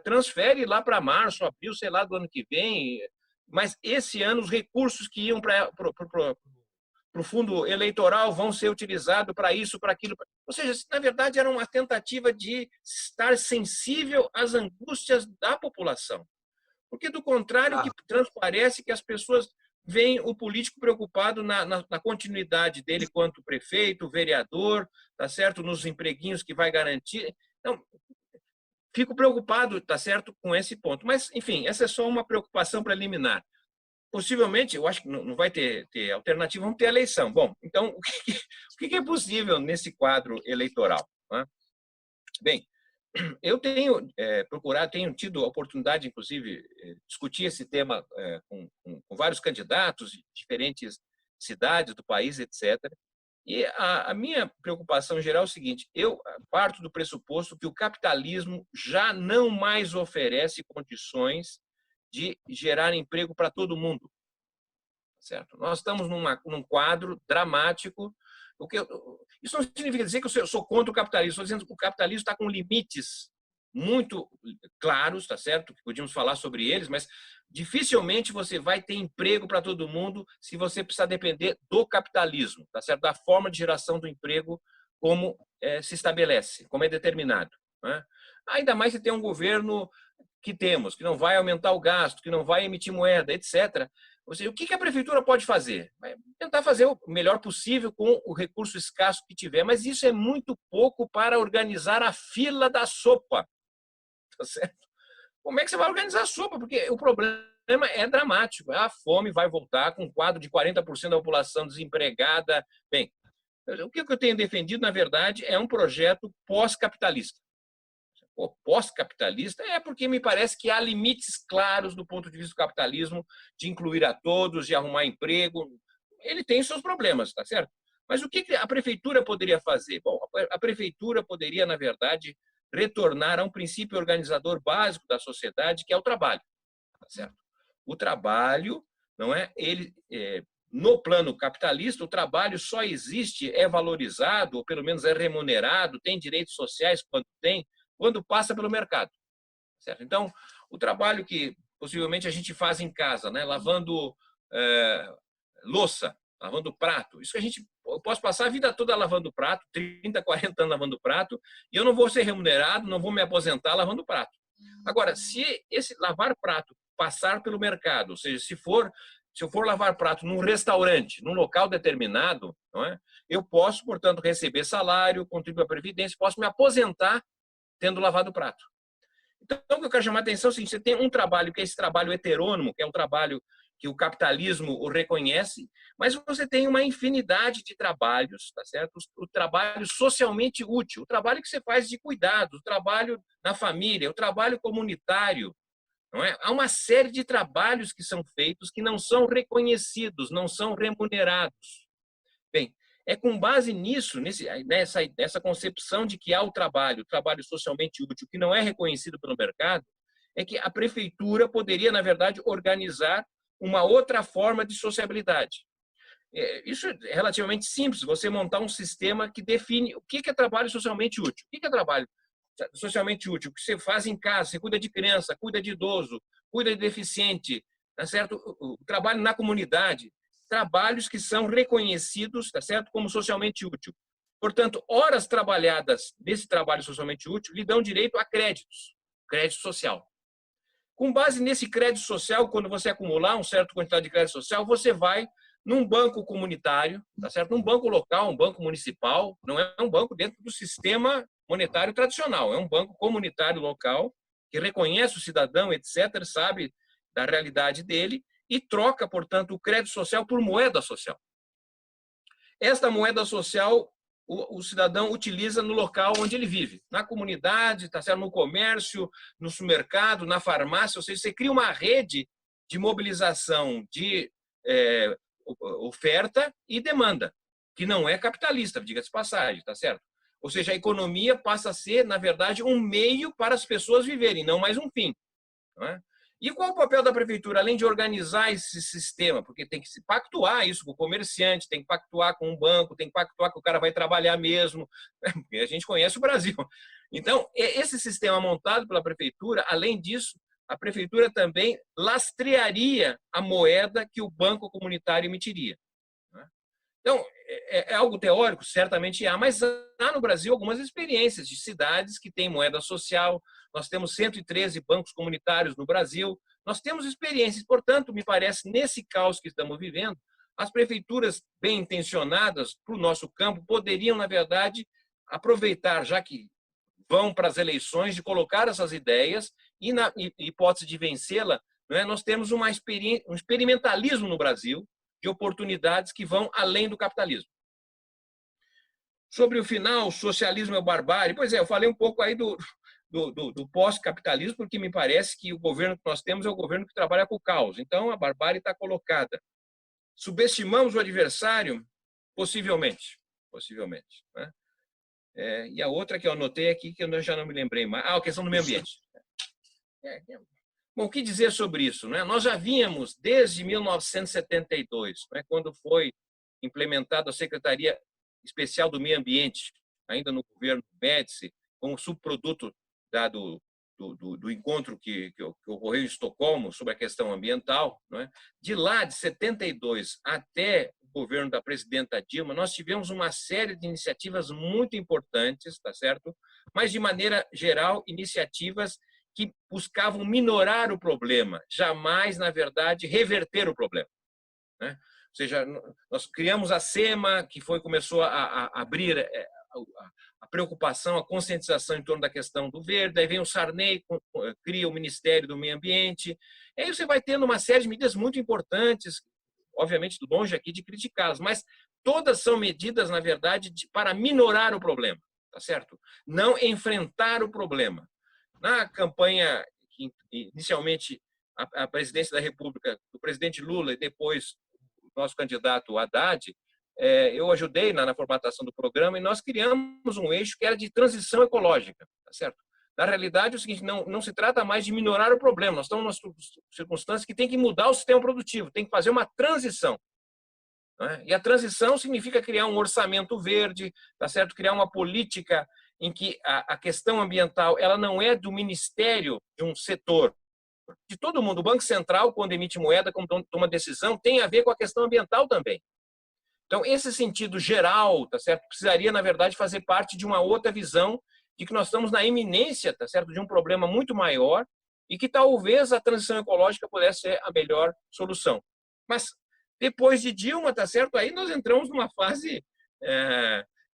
Transfere lá para março, abril, sei lá, do ano que vem, mas esse ano os recursos que iam para o fundo eleitoral vão ser utilizados para isso, para aquilo. Ou seja, na verdade, era uma tentativa de estar sensível às angústias da população. Porque, do contrário, o que transparece é que as pessoas veem o político preocupado na continuidade dele quanto prefeito, vereador, tá certo? Nos empreguinhos que vai garantir. Então, fico preocupado, tá certo, com esse ponto. Mas, enfim, essa é só uma preocupação preliminar. Possivelmente, eu acho que não vai ter alternativa, vamos ter eleição. Bom, então, o que é possível nesse quadro eleitoral? Né? Bem, eu tenho tenho tido a oportunidade, inclusive, discutir esse tema com vários candidatos de diferentes cidades do país, etc. E a minha preocupação em geral é o seguinte: eu parto do pressuposto que o capitalismo já não mais oferece condições de gerar emprego para todo mundo. Certo? Nós estamos num quadro dramático. Isso não significa dizer que eu sou contra o capitalismo, estou dizendo que o capitalismo está com limites muito claros, tá certo? Podíamos falar sobre eles, mas dificilmente você vai ter emprego para todo mundo se você precisar depender do capitalismo, tá certo? Da forma de geração do emprego como se estabelece, como é determinado, né? Ainda mais se tem um governo que temos, que não vai aumentar o gasto, que não vai emitir moeda, etc. Ou seja, o que a prefeitura pode fazer? Vai tentar fazer o melhor possível com o recurso escasso que tiver, mas isso é muito pouco para organizar a fila da sopa. Tá certo? Como é que você vai organizar a sopa? Porque o problema é dramático. A fome vai voltar com um quadro de 40% da população desempregada. Bem, o que eu tenho defendido, na verdade, é um projeto pós-capitalista. Pós-capitalista é porque me parece que há limites claros do ponto de vista do capitalismo de incluir a todos, de arrumar emprego. Ele tem seus problemas, tá certo? Mas o que a prefeitura poderia fazer? Bom, a prefeitura poderia, na verdade, retornar a um princípio organizador básico da sociedade, que é o trabalho, tá certo? O trabalho, não é? No plano capitalista, o trabalho só existe, é valorizado, ou pelo menos é remunerado, tem direitos sociais quando passa pelo mercado, certo? Então, o trabalho que possivelmente a gente faz em casa, né? Lavando louça, lavando prato, isso que eu posso passar a vida toda lavando prato, 30, 40 anos lavando prato, e eu não vou ser remunerado, não vou me aposentar lavando prato. Agora, se esse lavar prato passar pelo mercado, ou seja, se eu for lavar prato num restaurante, num local determinado, não é? Eu posso, portanto, receber salário, contribuir à Previdência, posso me aposentar tendo lavado o prato. Então, o que eu quero chamar a atenção é o seguinte: você tem um trabalho que é esse trabalho heterônomo, que é um trabalho que o capitalismo o reconhece, mas você tem uma infinidade de trabalhos, tá certo? O trabalho socialmente útil, o trabalho que você faz de cuidado, o trabalho na família, o trabalho comunitário, não é? Há uma série de trabalhos que são feitos que não são reconhecidos, não são remunerados. Bem, é com base nisso, nessa concepção de que há o trabalho socialmente útil, que não é reconhecido pelo mercado, é que a prefeitura poderia, na verdade, organizar uma outra forma de sociabilidade. Isso é relativamente simples, você montar um sistema que define o que é trabalho socialmente útil. O que é trabalho socialmente útil? O que você faz em casa, você cuida de criança, cuida de idoso, cuida de deficiente, tá certo? O trabalho na comunidade, trabalhos que são reconhecidos, tá certo, como socialmente útil. Portanto, horas trabalhadas nesse trabalho socialmente útil lhe dão direito a créditos, crédito social. Com base nesse crédito social, quando você acumular uma certa quantidade de crédito social, você vai num banco comunitário, tá certo? Num banco local, um banco municipal, não é um banco dentro do sistema monetário tradicional, é um banco comunitário local que reconhece o cidadão, etc., sabe da realidade dele e troca, portanto, o crédito social por moeda social. Esta moeda social o cidadão utiliza no local onde ele vive, na comunidade, tá certo? No comércio, no supermercado, na farmácia, ou seja, você cria uma rede de mobilização de oferta e demanda, que não é capitalista, diga-se passagem, tá certo? Ou seja, a economia passa a ser, na verdade, um meio para as pessoas viverem, não mais um fim, não é? E qual é o papel da prefeitura, além de organizar esse sistema? Porque tem que se pactuar isso com o comerciante, tem que pactuar com o banco, tem que pactuar que o cara vai trabalhar mesmo, porque a gente conhece o Brasil. Então, esse sistema montado pela prefeitura, além disso, a prefeitura também lastrearia a moeda que o banco comunitário emitiria. Então, é algo teórico? Certamente há, mas há no Brasil algumas experiências de cidades que têm moeda social. Nós temos 113 bancos comunitários no Brasil, nós temos experiências. Portanto, me parece, nesse caos que estamos vivendo, as prefeituras bem intencionadas para o nosso campo poderiam, na verdade, aproveitar, já que vão para as eleições, de colocar essas ideias e, na hipótese de vencê-la, nós temos um experimentalismo no Brasil de oportunidades que vão além do capitalismo. Sobre o final, socialismo é barbárie. Pois é, eu falei um pouco aí do pós-capitalismo, porque me parece que o governo que nós temos é o governo que trabalha com o caos. Então, a barbárie está colocada. Subestimamos o adversário? Possivelmente. Possivelmente. Né? E a outra que eu anotei aqui, que eu já não me lembrei mais. A questão do meio ambiente. Bom, o que dizer sobre isso? Né? Nós já vínhamos desde 1972, né, quando foi implementada a Secretaria Especial do Meio Ambiente, ainda no governo Médici, como subproduto do encontro que ocorreu em Estocolmo sobre a questão ambiental. Né? De lá, de 72 até governo da presidenta Dilma, nós tivemos uma série de iniciativas muito importantes, tá certo? Mas, de maneira geral, iniciativas que buscavam minorar o problema, jamais, na verdade, reverter o problema, né? Ou seja, nós criamos a SEMA, que começou a abrir a preocupação, a conscientização em torno da questão do verde, aí vem o Sarney, cria o Ministério do Meio Ambiente, e aí você vai tendo uma série de medidas muito importantes, obviamente longe aqui de criticá-las, mas todas são medidas, na verdade, para minorar o problema, tá certo? Não enfrentar o problema. Na campanha, inicialmente, a presidência da República, do presidente Lula e depois o nosso candidato Haddad, eu ajudei na formatação do programa e nós criamos um eixo que era de transição ecológica, tá certo? Na realidade, é o seguinte, não se trata mais de minorar o problema, nós estamos numa circunstância que tem que mudar o sistema produtivo, tem que fazer uma transição, né? E a transição significa criar um orçamento verde, tá certo? Criar uma política em que a questão ambiental ela não é do ministério de um setor, de todo mundo. O Banco Central, quando emite moeda, quando toma decisão, tem a ver com a questão ambiental também. Então, esse sentido geral, tá certo? Precisaria, na verdade, fazer parte de uma outra visão de que nós estamos na iminência, tá certo? De um problema muito maior e que talvez a transição ecológica pudesse ser a melhor solução. Mas, depois de Dilma, tá certo? Aí nós entramos numa fase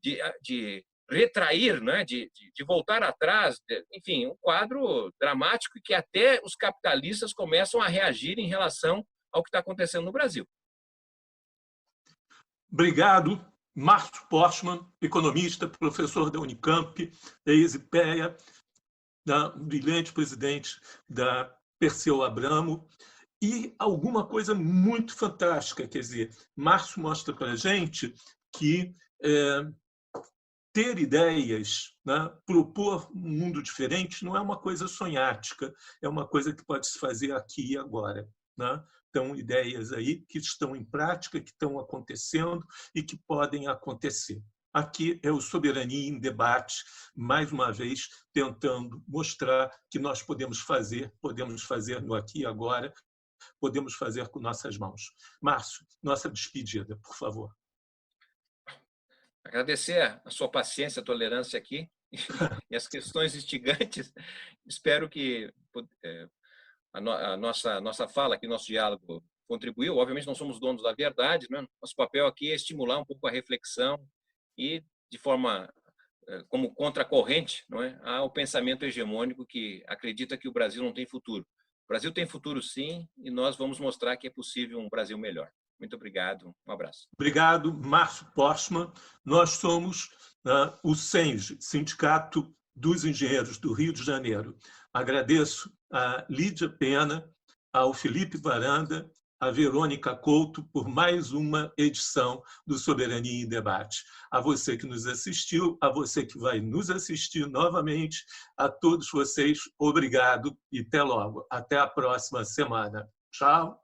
de retrair, né? de voltar atrás, enfim, um quadro dramático que até os capitalistas começam a reagir em relação ao que está acontecendo no Brasil. Obrigado, Márcio Postman, economista, professor da Unicamp, da ESIPEA, brilhante presidente da Perseu Abramo, e alguma coisa muito fantástica, quer dizer, Márcio mostra para a gente que ter ideias, né, propor um mundo diferente não é uma coisa sonhática, é uma coisa que pode se fazer aqui e agora, né? Então, ideias aí que estão em prática, que estão acontecendo e que podem acontecer. Aqui é o Soberania em Debate, mais uma vez, tentando mostrar que nós podemos fazer no aqui e agora, podemos fazer com nossas mãos. Márcio, nossa despedida, por favor. Agradecer a sua paciência, a tolerância aqui e as questões instigantes. Espero que a nossa fala aqui, nosso diálogo contribuiu. Obviamente, não somos donos da verdade, né? Nosso papel aqui é estimular um pouco a reflexão e, de forma como contracorrente, não é? Ao pensamento hegemônico que acredita que o Brasil não tem futuro. O Brasil tem futuro, sim, e nós vamos mostrar que é possível um Brasil melhor. Muito obrigado, um abraço. Obrigado, Márcio Postman. Nós somos o SENGE, Sindicato dos Engenheiros do Rio de Janeiro. Agradeço a Lídia Pena, ao Felipe Varanda, a Verônica Couto por mais uma edição do Soberania em Debate. A você que nos assistiu, a você que vai nos assistir novamente, a todos vocês, obrigado e até logo. Até a próxima semana. Tchau.